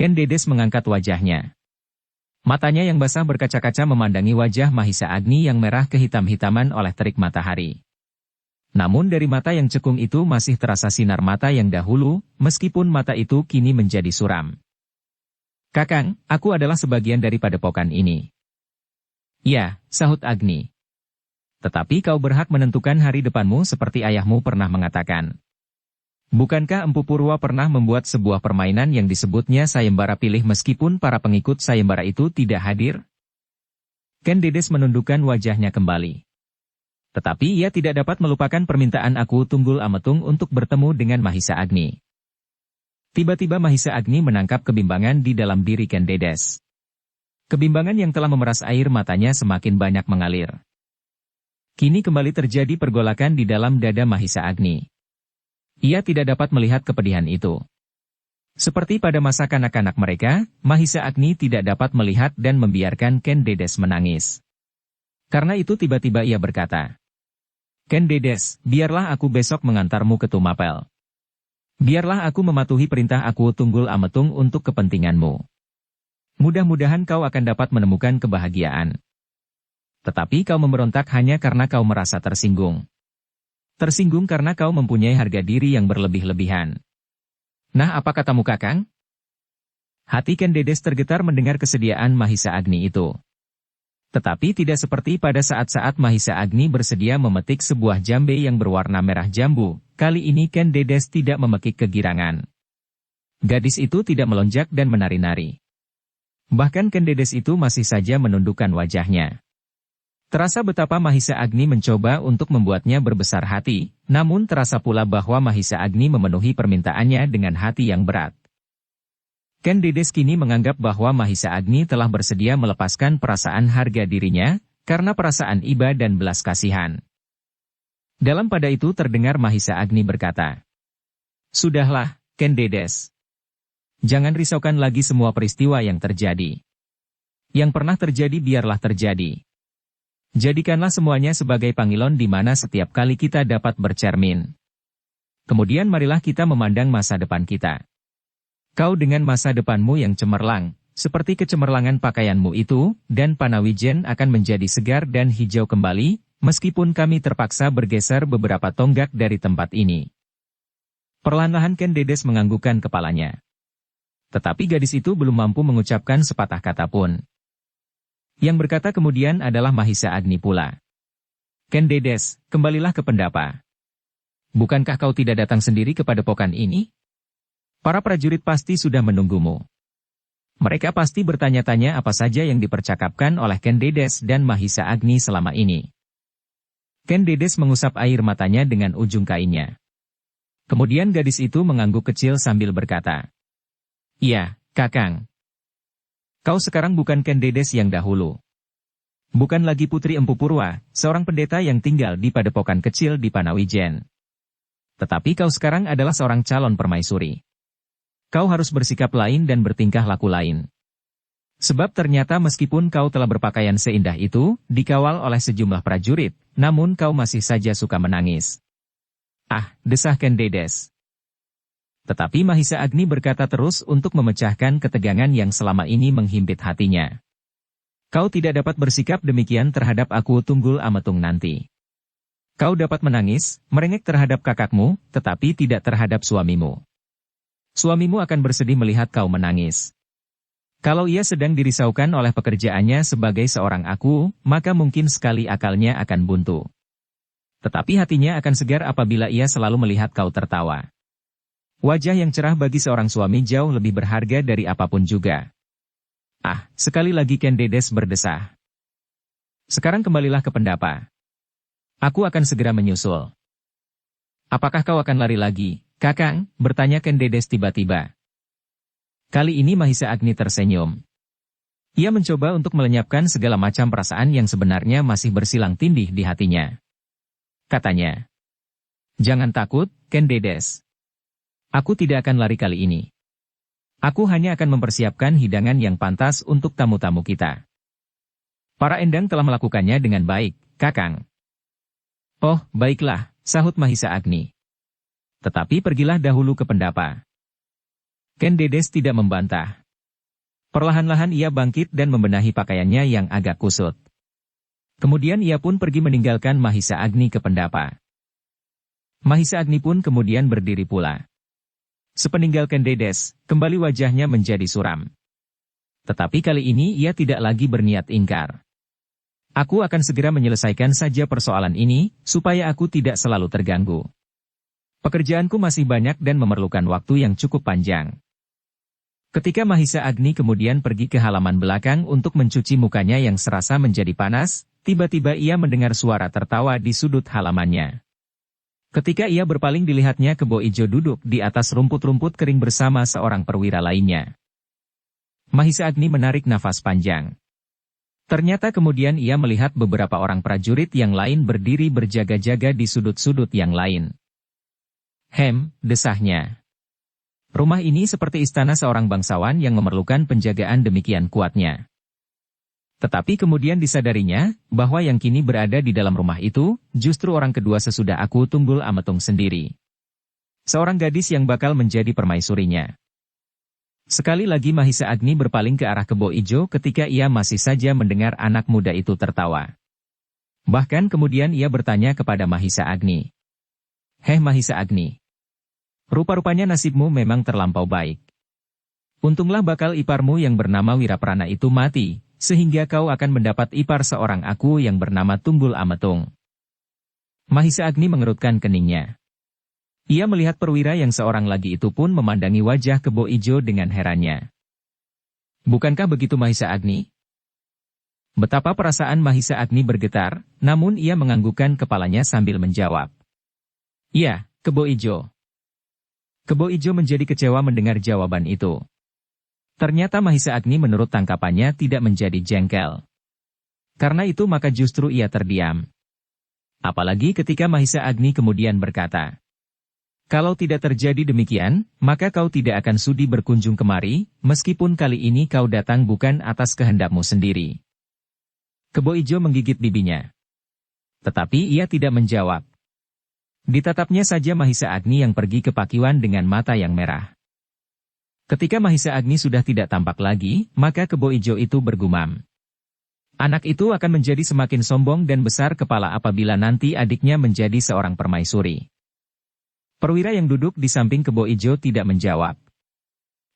Ken Dedes mengangkat wajahnya. Matanya yang basah berkaca-kaca memandangi wajah Mahisa Agni yang merah kehitam-hitaman oleh terik matahari. Namun dari mata yang cekung itu masih terasa sinar mata yang dahulu, meskipun mata itu kini menjadi suram. Kakang, aku adalah sebagian dari padepokan ini. Ya, sahut Agni. Tetapi kau berhak menentukan hari depanmu seperti ayahmu pernah mengatakan. Bukankah Empu Purwa pernah membuat sebuah permainan yang disebutnya sayembara pilih meskipun para pengikut sayembara itu tidak hadir? Ken Dedes menundukkan wajahnya kembali. Tetapi ia tidak dapat melupakan permintaan aku Tunggul Ametung untuk bertemu dengan Mahisa Agni. Tiba-tiba Mahisa Agni menangkap kebimbangan di dalam diri Ken Dedes. Kebimbangan yang telah memeras air matanya semakin banyak mengalir. Kini kembali terjadi pergolakan di dalam dada Mahisa Agni. Ia tidak dapat melihat kepedihan itu. Seperti pada masa kanak-kanak mereka, Mahisa Agni tidak dapat melihat dan membiarkan Ken Dedes menangis. Karena itu tiba-tiba ia berkata, Ken Dedes, biarlah aku besok mengantarmu ke Tumapel. Biarlah aku mematuhi perintah aku Tunggul Ametung untuk kepentinganmu. Mudah-mudahan kau akan dapat menemukan kebahagiaan. Tetapi kau memberontak hanya karena kau merasa tersinggung. Tersinggung karena kau mempunyai harga diri yang berlebih-lebihan. Nah, apa katamu Kakang? Hati Ken Dedes tergetar mendengar kesediaan Mahisa Agni itu. Tetapi tidak seperti pada saat-saat Mahisa Agni bersedia memetik sebuah jambe yang berwarna merah jambu, kali ini Ken Dedes tidak memekik kegirangan. Gadis itu tidak melonjak dan menari-nari. Bahkan Ken Dedes itu masih saja menundukkan wajahnya. Terasa betapa Mahisa Agni mencoba untuk membuatnya berbesar hati, namun terasa pula bahwa Mahisa Agni memenuhi permintaannya dengan hati yang berat. Ken Dedes kini menganggap bahwa Mahisa Agni telah bersedia melepaskan perasaan harga dirinya, karena perasaan iba dan belas kasihan. Dalam pada itu terdengar Mahisa Agni berkata, Sudahlah, Ken Dedes. Jangan risaukan lagi semua peristiwa yang terjadi. Yang pernah terjadi biarlah terjadi. Jadikanlah semuanya sebagai pangilon di mana setiap kali kita dapat bercermin. Kemudian marilah kita memandang masa depan kita. Kau dengan masa depanmu yang cemerlang, seperti kecemerlangan pakaianmu itu, dan Panawijen akan menjadi segar dan hijau kembali, meskipun kami terpaksa bergeser beberapa tonggak dari tempat ini. Perlahan-lahan Ken Dedes menganggukkan kepalanya. Tetapi gadis itu belum mampu mengucapkan sepatah kata pun. Yang berkata kemudian adalah Mahisa Agni pula. Ken Dedes, kembalilah ke pendapa. Bukankah kau tidak datang sendiri ke padepokan ini? Para prajurit pasti sudah menunggumu. Mereka pasti bertanya-tanya apa saja yang dipercakapkan oleh Ken Dedes dan Mahisa Agni selama ini. Ken Dedes mengusap air matanya dengan ujung kainnya. Kemudian gadis itu mengangguk kecil sambil berkata, Iya, Kakang. Kau sekarang bukan Ken Dedes yang dahulu. Bukan lagi Putri Empu Purwa, seorang pendeta yang tinggal di padepokan kecil di Panawijen. Tetapi kau sekarang adalah seorang calon permaisuri. Kau harus bersikap lain dan bertingkah laku lain. Sebab ternyata meskipun kau telah berpakaian seindah itu, dikawal oleh sejumlah prajurit, namun kau masih saja suka menangis. Ah, desah Ken Dedes. Tetapi Mahisa Agni berkata terus untuk memecahkan ketegangan yang selama ini menghimpit hatinya. Kau tidak dapat bersikap demikian terhadap aku Tunggul Ametung nanti. Kau dapat menangis, merengek terhadap kakakmu, tetapi tidak terhadap suamimu. Suamimu akan bersedih melihat kau menangis. Kalau ia sedang dirisaukan oleh pekerjaannya sebagai seorang aku, maka mungkin sekali akalnya akan buntu. Tetapi hatinya akan segar apabila ia selalu melihat kau tertawa. Wajah yang cerah bagi seorang suami jauh lebih berharga dari apapun juga. Ah, sekali lagi Ken Dedes berdesah. Sekarang kembalilah ke pendapa. Aku akan segera menyusul. Apakah kau akan lari lagi, Kakang? Bertanya Ken Dedes tiba-tiba. Kali ini Mahisa Agni tersenyum. Ia mencoba untuk melenyapkan segala macam perasaan yang sebenarnya masih bersilang tindih di hatinya. Katanya, Jangan takut, Ken Dedes. Aku tidak akan lari kali ini. Aku hanya akan mempersiapkan hidangan yang pantas untuk tamu-tamu kita. Para endang telah melakukannya dengan baik, Kakang. Oh, baiklah, sahut Mahisa Agni. Tetapi pergilah dahulu ke pendapa. Ken Dedes tidak membantah. Perlahan-lahan ia bangkit dan membenahi pakaiannya yang agak kusut. Kemudian ia pun pergi meninggalkan Mahisa Agni ke pendapa. Mahisa Agni pun kemudian berdiri pula. Sepeninggal Ken Dedes, kembali wajahnya menjadi suram. Tetapi kali ini ia tidak lagi berniat ingkar. Aku akan segera menyelesaikan saja persoalan ini, supaya aku tidak selalu terganggu. Pekerjaanku masih banyak dan memerlukan waktu yang cukup panjang. Ketika Mahisa Agni kemudian pergi ke halaman belakang untuk mencuci mukanya yang serasa menjadi panas, tiba-tiba ia mendengar suara tertawa di sudut halamannya. Ketika ia berpaling dilihatnya Kebo Ijo duduk di atas rumput-rumput kering bersama seorang perwira lainnya. Mahisa Agni menarik nafas panjang. Ternyata kemudian ia melihat beberapa orang prajurit yang lain berdiri berjaga-jaga di sudut-sudut yang lain. Desahnya. Rumah ini seperti istana seorang bangsawan yang memerlukan penjagaan demikian kuatnya. Tetapi kemudian disadarinya, bahwa yang kini berada di dalam rumah itu, justru orang kedua sesudah aku Tunggul Ametung sendiri. Seorang gadis yang bakal menjadi permaisurinya. Sekali lagi Mahisa Agni berpaling ke arah Kebo Ijo ketika ia masih saja mendengar anak muda itu tertawa. Bahkan kemudian ia bertanya kepada Mahisa Agni. Mahisa Agni. Rupa-rupanya nasibmu memang terlampau baik. Untunglah bakal iparmu yang bernama Wiraprana itu mati, sehingga kau akan mendapat ipar seorang aku yang bernama Tunggul Ametung. Mahisa Agni mengerutkan keningnya. Ia melihat perwira yang seorang lagi itu pun memandangi wajah Kebo Ijo dengan herannya. Bukankah begitu Mahisa Agni? Betapa perasaan Mahisa Agni bergetar, namun ia menganggukkan kepalanya sambil menjawab. Iya, Kebo Ijo. Kebo Ijo menjadi kecewa mendengar jawaban itu. Ternyata Mahisa Agni menurut tangkapannya tidak menjadi jengkel. Karena itu maka justru ia terdiam. Apalagi ketika Mahisa Agni kemudian berkata, kalau tidak terjadi demikian, maka kau tidak akan sudi berkunjung kemari, meskipun kali ini kau datang bukan atas kehendakmu sendiri. Kebo Ijo menggigit bibinya. Tetapi ia tidak menjawab. Ditatapnya saja Mahisa Agni yang pergi ke Pakiwan dengan mata yang merah. Ketika Mahisa Agni sudah tidak tampak lagi, maka Kebo Ijo itu bergumam. Anak itu akan menjadi semakin sombong dan besar kepala apabila nanti adiknya menjadi seorang permaisuri. Perwira yang duduk di samping Kebo Ijo tidak menjawab.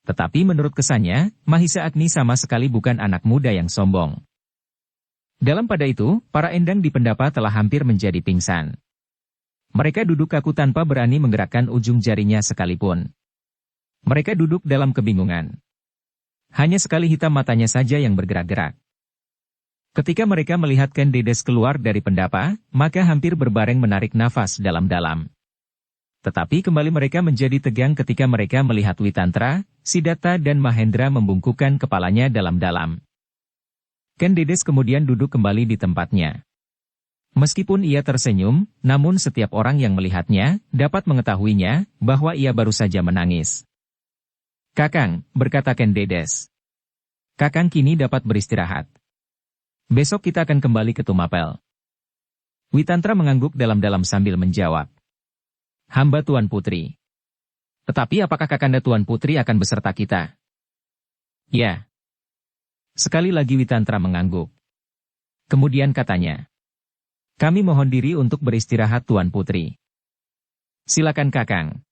Tetapi menurut kesannya, Mahisa Agni sama sekali bukan anak muda yang sombong. Dalam pada itu, para endang di pendapa telah hampir menjadi pingsan. Mereka duduk kaku tanpa berani menggerakkan ujung jarinya sekalipun. Mereka duduk dalam kebingungan. Hanya sekali hitam matanya saja yang bergerak-gerak. Ketika mereka melihat Ken Dedes keluar dari pendapa, maka hampir berbareng menarik nafas dalam-dalam. Tetapi kembali mereka menjadi tegang ketika mereka melihat Witantra, Siddhartha dan Mahendra membungkukkan kepalanya dalam-dalam. Ken Dedes kemudian duduk kembali di tempatnya. Meskipun ia tersenyum, namun setiap orang yang melihatnya, dapat mengetahuinya, bahwa ia baru saja menangis. Kakang, berkata Ken Dedes. Kakang kini dapat beristirahat. Besok kita akan kembali ke Tumapel. Witantra mengangguk dalam-dalam sambil menjawab. Hamba Tuan Putri. Tetapi apakah Kakanda Tuan Putri akan beserta kita? Ya. Sekali lagi Witantra mengangguk. Kemudian katanya. Kami mohon diri untuk beristirahat Tuan Putri. Silakan Kakang.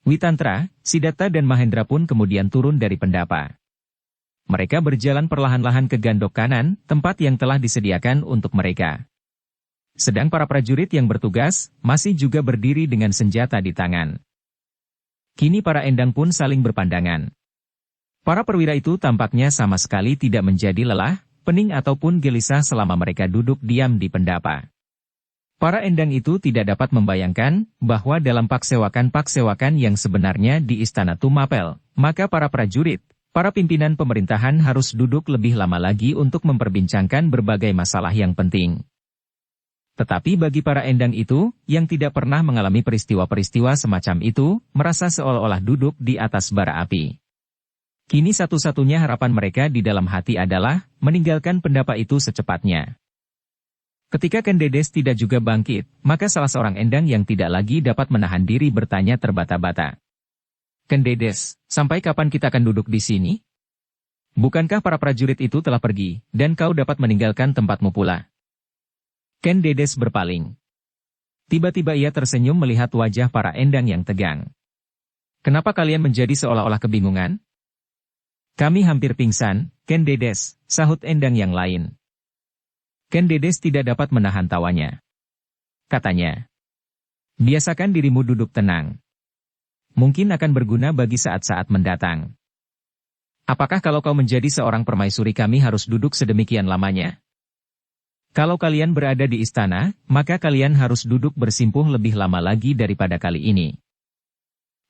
Witantra, Siddhartha dan Mahendra pun kemudian turun dari pendapa. Mereka berjalan perlahan-lahan ke gandok kanan, tempat yang telah disediakan untuk mereka. Sedang para prajurit yang bertugas, masih juga berdiri dengan senjata di tangan. Kini para endang pun saling berpandangan. Para perwira itu tampaknya sama sekali tidak menjadi lelah, pening ataupun gelisah selama mereka duduk diam di pendapa. Para endang itu tidak dapat membayangkan, bahwa dalam paksewakan yang sebenarnya di Istana Tumapel, maka para prajurit, para pimpinan pemerintahan harus duduk lebih lama lagi untuk memperbincangkan berbagai masalah yang penting. Tetapi bagi para endang itu, yang tidak pernah mengalami peristiwa-peristiwa semacam itu, merasa seolah-olah duduk di atas bara api. Kini satu-satunya harapan mereka di dalam hati adalah, meninggalkan pendapa itu secepatnya. Ketika Ken Dedes tidak juga bangkit, maka salah seorang Endang yang tidak lagi dapat menahan diri bertanya terbata-bata. Ken Dedes, sampai kapan kita akan duduk di sini? Bukankah para prajurit itu telah pergi, dan kau dapat meninggalkan tempatmu pula? Ken Dedes berpaling. Tiba-tiba ia tersenyum melihat wajah para Endang yang tegang. Kenapa kalian menjadi seolah-olah kebingungan? Kami hampir pingsan, Ken Dedes, sahut Endang yang lain. Ken Dedes tidak dapat menahan tawanya. Katanya, biasakan dirimu duduk tenang. Mungkin akan berguna bagi saat-saat mendatang. Apakah kalau kau menjadi seorang permaisuri kami harus duduk sedemikian lamanya? Kalau kalian berada di istana, maka kalian harus duduk bersimpuh lebih lama lagi daripada kali ini.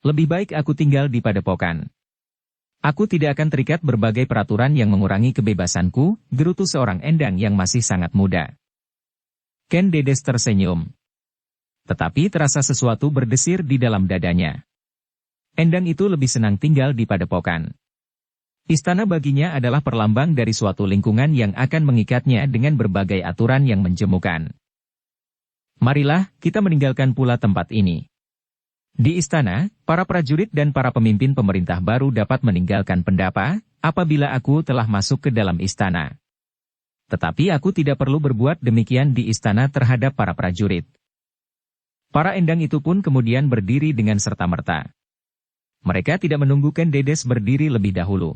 Lebih baik aku tinggal di padepokan. Aku tidak akan terikat berbagai peraturan yang mengurangi kebebasanku, gerutu seorang Endang yang masih sangat muda. Ken Dedes tersenyum. Tetapi terasa sesuatu berdesir di dalam dadanya. Endang itu lebih senang tinggal di padepokan. Istana baginya adalah perlambang dari suatu lingkungan yang akan mengikatnya dengan berbagai aturan yang menjemukan. Marilah, kita meninggalkan pula tempat ini. Di istana, para prajurit dan para pemimpin pemerintah baru dapat meninggalkan pendapa, apabila aku telah masuk ke dalam istana. Tetapi aku tidak perlu berbuat demikian di istana terhadap para prajurit. Para Endang itu pun kemudian berdiri dengan serta-merta. Mereka tidak menunggu Ken Dedes berdiri lebih dahulu.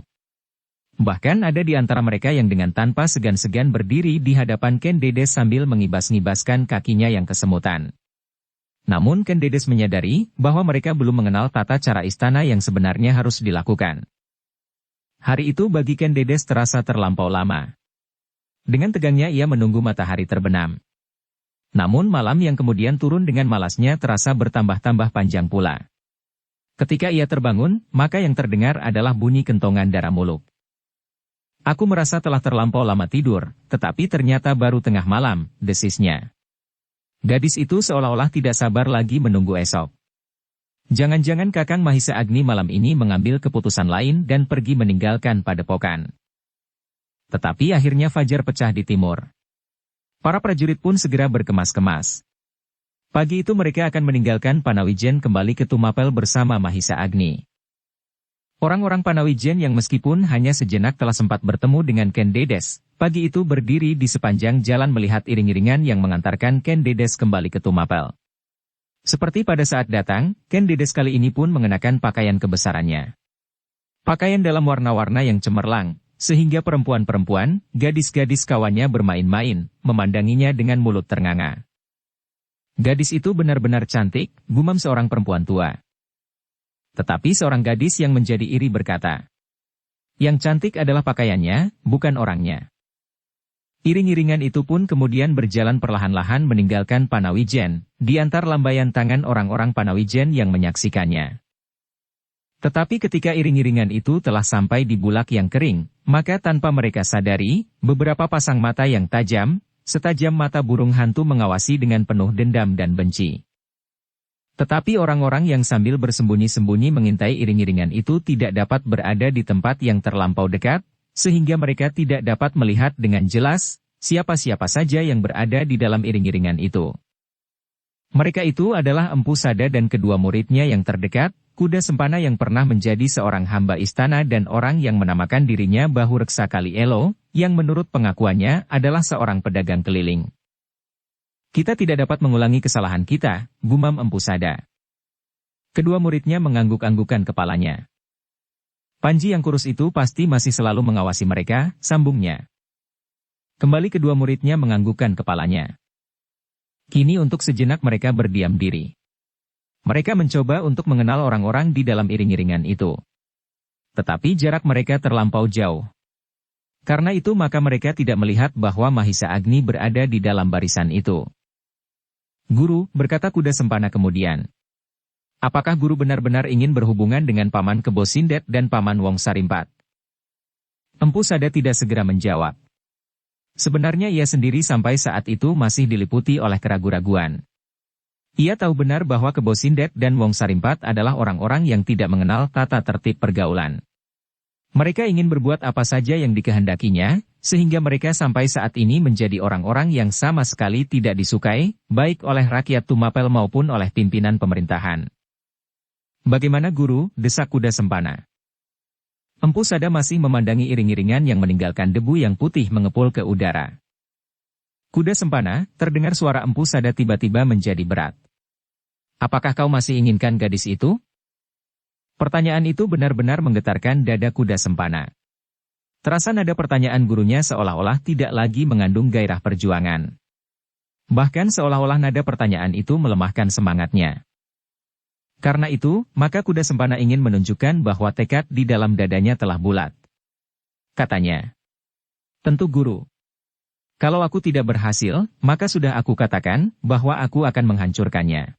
Bahkan ada di antara mereka yang dengan tanpa segan-segan berdiri di hadapan Ken Dedes sambil mengibas-ngibaskan kakinya yang kesemutan. Namun Ken Dedes menyadari bahwa mereka belum mengenal tata cara istana yang sebenarnya harus dilakukan. Hari itu bagi Ken Dedes terasa terlampau lama. Dengan tegangnya ia menunggu matahari terbenam. Namun malam yang kemudian turun dengan malasnya terasa bertambah-tambah panjang pula. Ketika ia terbangun, maka yang terdengar adalah bunyi kentongan darah muluk. Aku merasa telah terlampau lama tidur, tetapi ternyata baru tengah malam, desisnya. Gadis itu seolah-olah tidak sabar lagi menunggu esok. Jangan-jangan Kakang Mahisa Agni malam ini mengambil keputusan lain dan pergi meninggalkan padepokan. Tetapi akhirnya fajar pecah di timur. Para prajurit pun segera berkemas-kemas. Pagi itu mereka akan meninggalkan Panawijen kembali ke Tumapel bersama Mahisa Agni. Orang-orang Panawijen yang meskipun hanya sejenak telah sempat bertemu dengan Ken Dedes, pagi itu berdiri di sepanjang jalan melihat iring-iringan yang mengantarkan Ken Dedes kembali ke Tumapel. Seperti pada saat datang, Ken Dedes kali ini pun mengenakan pakaian kebesarannya. Pakaian dalam warna-warna yang cemerlang, sehingga perempuan-perempuan, gadis-gadis kawannya bermain-main, memandanginya dengan mulut ternganga. Gadis itu benar-benar cantik, gumam seorang perempuan tua. Tetapi seorang gadis yang menjadi iri berkata, yang cantik adalah pakaiannya, bukan orangnya. Iring-iringan itu pun kemudian berjalan perlahan-lahan meninggalkan Panawijen, di antar lambaian tangan orang-orang Panawijen yang menyaksikannya. Tetapi ketika iring-iringan itu telah sampai di bulak yang kering, maka tanpa mereka sadari, beberapa pasang mata yang tajam, setajam mata burung hantu mengawasi dengan penuh dendam dan benci. Tetapi orang-orang yang sambil bersembunyi-sembunyi mengintai iring-iringan itu tidak dapat berada di tempat yang terlampau dekat, sehingga mereka tidak dapat melihat dengan jelas siapa-siapa saja yang berada di dalam iring-iringan itu. Mereka itu adalah Empu Sada dan kedua muridnya yang terdekat, Kuda Sempana yang pernah menjadi seorang hamba istana dan orang yang menamakan dirinya Bahu Reksa Kali Elo, yang menurut pengakuannya adalah seorang pedagang keliling. Kita tidak dapat mengulangi kesalahan kita, gumam Empu Sada. Kedua muridnya mengangguk-anggukan kepalanya. Panji yang kurus itu pasti masih selalu mengawasi mereka, sambungnya. Kembali kedua muridnya menganggukkan kepalanya. Kini untuk sejenak mereka berdiam diri. Mereka mencoba untuk mengenal orang-orang di dalam iring-iringan itu. Tetapi jarak mereka terlampau jauh. Karena itu maka mereka tidak melihat bahwa Mahisa Agni berada di dalam barisan itu. Guru, berkata Kuda Sempana kemudian. Apakah guru benar-benar ingin berhubungan dengan Paman Kebo Sindet dan Paman Wong Sarimpat? Empu Sada tidak segera menjawab. Sebenarnya ia sendiri sampai saat itu masih diliputi oleh keraguan-raguan. Ia tahu benar bahwa Kebo Sindet dan Wong Sarimpat adalah orang-orang yang tidak mengenal tata tertib pergaulan. Mereka ingin berbuat apa saja yang dikehendakinya, sehingga mereka sampai saat ini menjadi orang-orang yang sama sekali tidak disukai, baik oleh rakyat Tumapel maupun oleh pimpinan pemerintahan. Bagaimana guru, desak kuda Sempana. Empu Sada masih memandangi iring-iringan yang meninggalkan debu yang putih mengepul ke udara. Kuda Sempana, terdengar suara Empu Sada tiba-tiba menjadi berat. Apakah kau masih inginkan gadis itu? Pertanyaan itu benar-benar menggetarkan dada kuda Sempana. Terasa nada pertanyaan gurunya seolah-olah tidak lagi mengandung gairah perjuangan. Bahkan seolah-olah nada pertanyaan itu melemahkan semangatnya. Karena itu, maka kuda Sempana ingin menunjukkan bahwa tekad di dalam dadanya telah bulat. Katanya, "Tentu guru. Kalau aku tidak berhasil, maka sudah aku katakan bahwa aku akan menghancurkannya.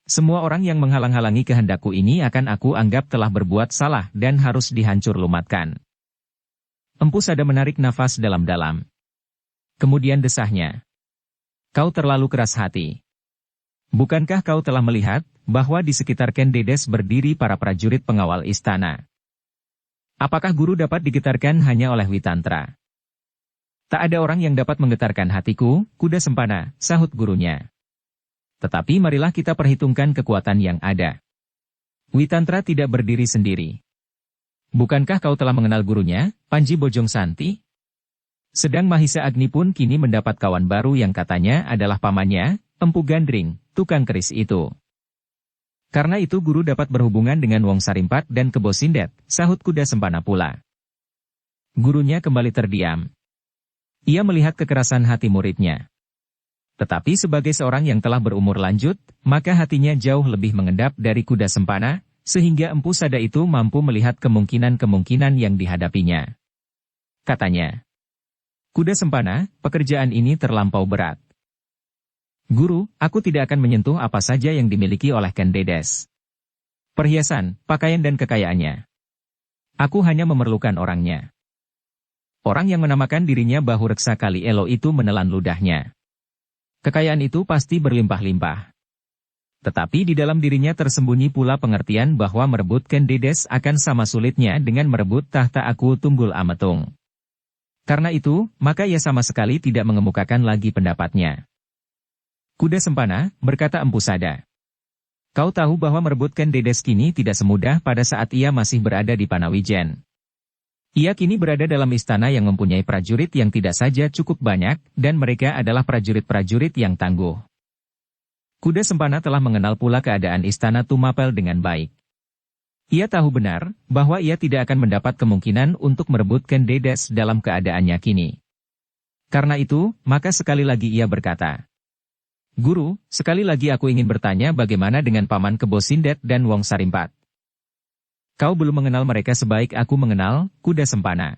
Semua orang yang menghalang-halangi kehendakku ini akan aku anggap telah berbuat salah dan harus dihancur lumatkan." Empu Sada menarik nafas dalam-dalam. Kemudian desahnya, "Kau terlalu keras hati. Bukankah kau telah melihat bahwa di sekitar Ken Dedes berdiri para prajurit pengawal istana? Apakah guru dapat digetarkan hanya oleh Witantra?" "Tak ada orang yang dapat menggetarkan hatiku, kuda Sempana," sahut gurunya. "Tetapi marilah kita perhitungkan kekuatan yang ada. Witantra tidak berdiri sendiri. Bukankah kau telah mengenal gurunya, Panji Bojong Santi? Sedang Mahisa Agni pun kini mendapat kawan baru yang katanya adalah pamannya, Empu Gandring, tukang keris itu. Karena itu guru dapat berhubungan dengan Wong Sarimpat dan Kebo Sindet," sahut kuda Sempana pula. Gurunya kembali terdiam. Ia melihat kekerasan hati muridnya. Tetapi sebagai seorang yang telah berumur lanjut, maka hatinya jauh lebih mengendap dari kuda Sempana, sehingga Empu Sada itu mampu melihat kemungkinan-kemungkinan yang dihadapinya. Katanya, "Kuda Sempana, pekerjaan ini terlampau berat. Guru, aku tidak akan menyentuh apa saja yang dimiliki oleh Ken Dedes. Perhiasan, pakaian dan kekayaannya. Aku hanya memerlukan orangnya." Orang yang menamakan dirinya Bahu Reksa Kali Elo itu menelan ludahnya. Kekayaan itu pasti berlimpah-limpah. Tetapi di dalam dirinya tersembunyi pula pengertian bahwa merebut Ken Dedes akan sama sulitnya dengan merebut tahta Aku Tunggul Ametung. Karena itu, maka ia sama sekali tidak mengemukakan lagi pendapatnya. "Kuda Sempana," berkata Empu Sada. "Kau tahu bahwa merebut Ken Dedes kini tidak semudah pada saat ia masih berada di Panawijen. Ia kini berada dalam istana yang mempunyai prajurit yang tidak saja cukup banyak, dan mereka adalah prajurit-prajurit yang tangguh. Kuda Sempana telah mengenal pula keadaan istana Tumapel dengan baik. Ia tahu benar bahwa ia tidak akan mendapat kemungkinan untuk merebut Ken Dedes dalam keadaannya kini. Karena itu, maka sekali lagi ia berkata, 'Guru, sekali lagi aku ingin bertanya bagaimana dengan Paman Kebo Sindet dan Wong Sarimpat. Kau belum mengenal mereka sebaik aku mengenal, kuda Sempana.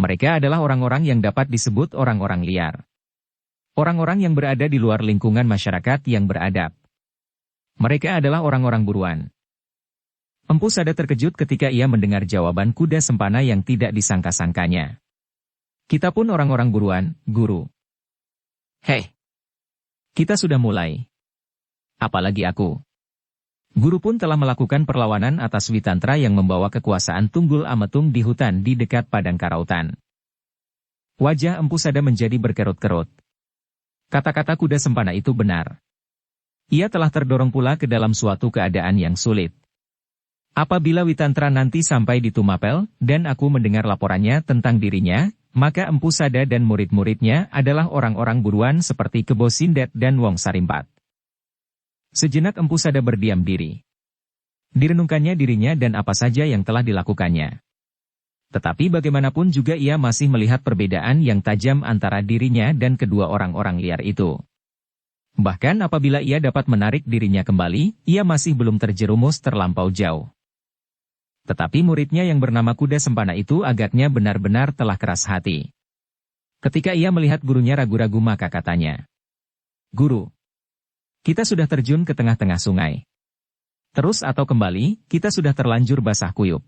Mereka adalah orang-orang yang dapat disebut orang-orang liar. Orang-orang yang berada di luar lingkungan masyarakat yang beradab. Mereka adalah orang-orang buruan.' Empu Sada terkejut ketika ia mendengar jawaban kuda Sempana yang tidak disangka-sangkanya. "Kita pun orang-orang buruan, guru." "Hei, kita sudah mulai. Apalagi aku. Guru pun telah melakukan perlawanan atas Witantra yang membawa kekuasaan Tunggul Ametung di hutan di dekat Padang Karautan." Wajah Empu Sada menjadi berkerut-kerut. Kata-kata kuda Sempana itu benar. Ia telah terdorong pula ke dalam suatu keadaan yang sulit. Apabila Witantra nanti sampai di Tumapel, dan aku mendengar laporannya tentang dirinya, maka Empu Sada dan murid-muridnya adalah orang-orang buruan seperti Kebo Sindet dan Wong Sarimpat. Sejenak Empu Sada berdiam diri. Direnungkannya dirinya dan apa saja yang telah dilakukannya. Tetapi bagaimanapun juga ia masih melihat perbedaan yang tajam antara dirinya dan kedua orang-orang liar itu. Bahkan apabila ia dapat menarik dirinya kembali, ia masih belum terjerumus terlampau jauh. Tetapi muridnya yang bernama Kuda Sempana itu agaknya benar-benar telah keras hati. Ketika ia melihat gurunya ragu-ragu maka katanya, "Guru, kita sudah terjun ke tengah-tengah sungai. Terus atau kembali, kita sudah terlanjur basah kuyup."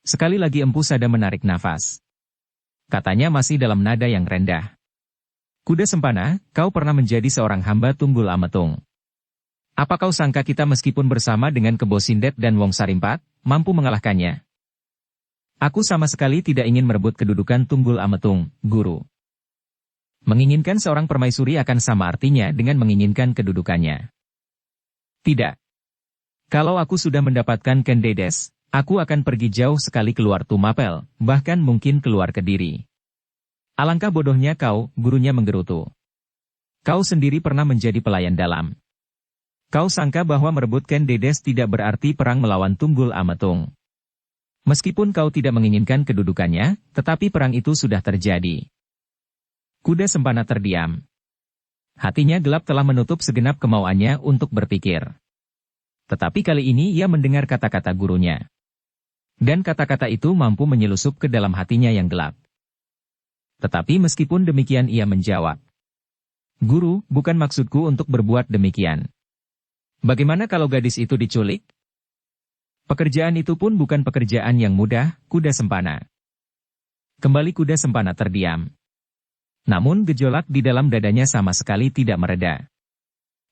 Sekali lagi Empu Sada menarik nafas. Katanya masih dalam nada yang rendah, "Kuda Sempana, kau pernah menjadi seorang hamba Tunggul Ametung. Apa kau sangka kita meskipun bersama dengan Kebo Sindet dan Wong Sarimpat, mampu mengalahkannya?" Aku sama sekali tidak ingin merebut kedudukan Tunggul Ametung, Guru. Menginginkan seorang permaisuri akan sama artinya dengan menginginkan kedudukannya. Tidak. Kalau aku sudah mendapatkan Ken Dedes, aku akan pergi jauh sekali keluar Tumapel, bahkan mungkin keluar Kediri. Alangkah bodohnya kau, gurunya menggerutu. Kau sendiri pernah menjadi pelayan dalam. Kau sangka bahwa merebut Ken Dedes tidak berarti perang melawan Tunggul Ametung. Meskipun kau tidak menginginkan kedudukannya, tetapi perang itu sudah terjadi. Kuda Sempana terdiam. Hatinya gelap telah menutup segenap kemauannya untuk berpikir. Tetapi kali ini ia mendengar kata-kata gurunya. Dan kata-kata itu mampu menyelusup ke dalam hatinya yang gelap. Tetapi meskipun demikian ia menjawab. Guru, bukan maksudku untuk berbuat demikian. Bagaimana kalau gadis itu diculik? Pekerjaan itu pun bukan pekerjaan yang mudah, Kuda Sempana. Kembali Kuda Sempana terdiam. Namun gejolak di dalam dadanya sama sekali tidak mereda.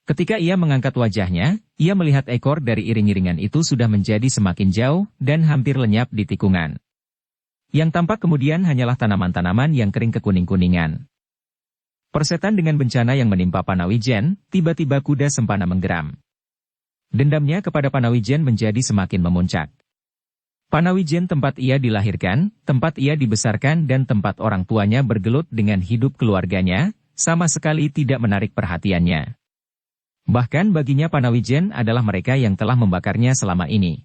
Ketika ia mengangkat wajahnya, ia melihat ekor dari iring-iringan itu sudah menjadi semakin jauh dan hampir lenyap di tikungan. Yang tampak kemudian hanyalah tanaman-tanaman yang kering kekuning-kuningan. Persetan dengan bencana yang menimpa Panawijen, tiba-tiba Kuda Sempana menggeram. Dendamnya kepada Panawijen menjadi semakin memuncak. Panawijen tempat ia dilahirkan, tempat ia dibesarkan dan tempat orang tuanya bergelut dengan hidup keluarganya, sama sekali tidak menarik perhatiannya. Bahkan baginya Panawijen adalah mereka yang telah membakarnya selama ini.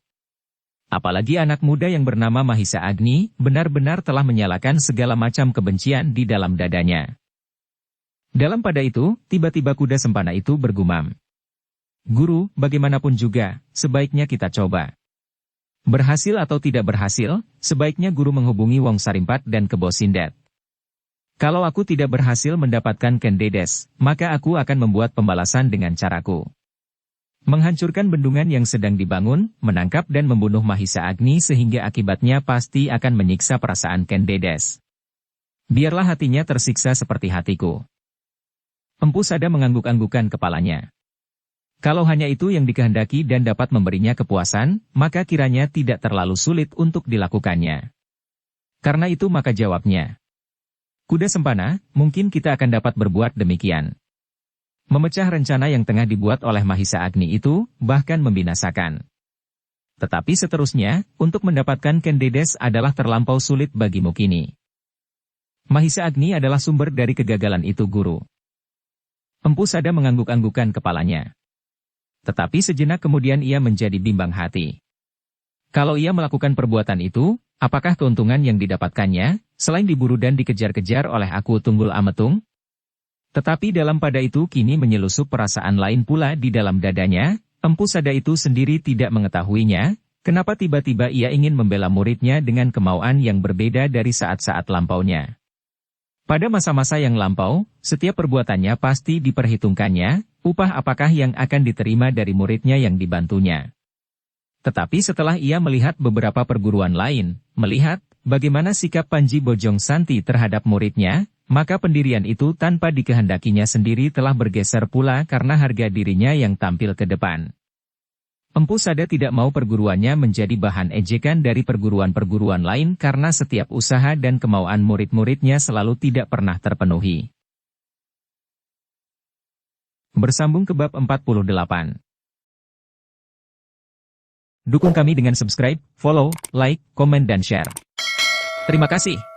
Apalagi anak muda yang bernama Mahisa Agni, benar-benar telah menyalakan segala macam kebencian di dalam dadanya. Dalam pada itu, tiba-tiba Kuda Sempana itu bergumam. Guru, bagaimanapun juga, sebaiknya kita coba. Berhasil atau tidak berhasil, sebaiknya guru menghubungi Wong Sarimpat dan Kebo Sindet. Kalau aku tidak berhasil mendapatkan Ken Dedes, maka aku akan membuat pembalasan dengan caraku. Menghancurkan bendungan yang sedang dibangun, menangkap dan membunuh Mahisa Agni sehingga akibatnya pasti akan menyiksa perasaan Ken Dedes. Biarlah hatinya tersiksa seperti hatiku. Empu Sada mengangguk-anggukan kepalanya. Kalau hanya itu yang dikehendaki dan dapat memberinya kepuasan, maka kiranya tidak terlalu sulit untuk dilakukannya. Karena itu maka jawabnya. Kuda Sempana, mungkin kita akan dapat berbuat demikian. Memecah rencana yang tengah dibuat oleh Mahisa Agni itu, bahkan membinasakan. Tetapi seterusnya, untuk mendapatkan Ken Dedes adalah terlampau sulit bagimu kini. Mahisa Agni adalah sumber dari kegagalan itu guru. Empu Sada mengangguk-anggukan kepalanya. Tetapi sejenak kemudian ia menjadi bimbang hati. Kalau ia melakukan perbuatan itu, apakah keuntungan yang didapatkannya, selain diburu dan dikejar-kejar oleh aku Tunggul Ametung? Tetapi dalam pada itu kini menyelusup perasaan lain pula di dalam dadanya, Empu Sada itu sendiri tidak mengetahuinya, kenapa tiba-tiba ia ingin membela muridnya dengan kemauan yang berbeda dari saat-saat lampaunya. Pada masa-masa yang lampau, setiap perbuatannya pasti diperhitungkannya, upah apakah yang akan diterima dari muridnya yang dibantunya. Tetapi setelah ia melihat beberapa perguruan lain, melihat bagaimana sikap Panji Bojong Santi terhadap muridnya, maka pendirian itu tanpa dikehendakinya sendiri telah bergeser pula karena harga dirinya yang tampil ke depan. Empu Sada tidak mau perguruannya menjadi bahan ejekan dari perguruan-perguruan lain karena setiap usaha dan kemauan murid-muridnya selalu tidak pernah terpenuhi. Bersambung ke bab 48. Dukung kami dengan subscribe, follow, like, komen dan share. Terima kasih.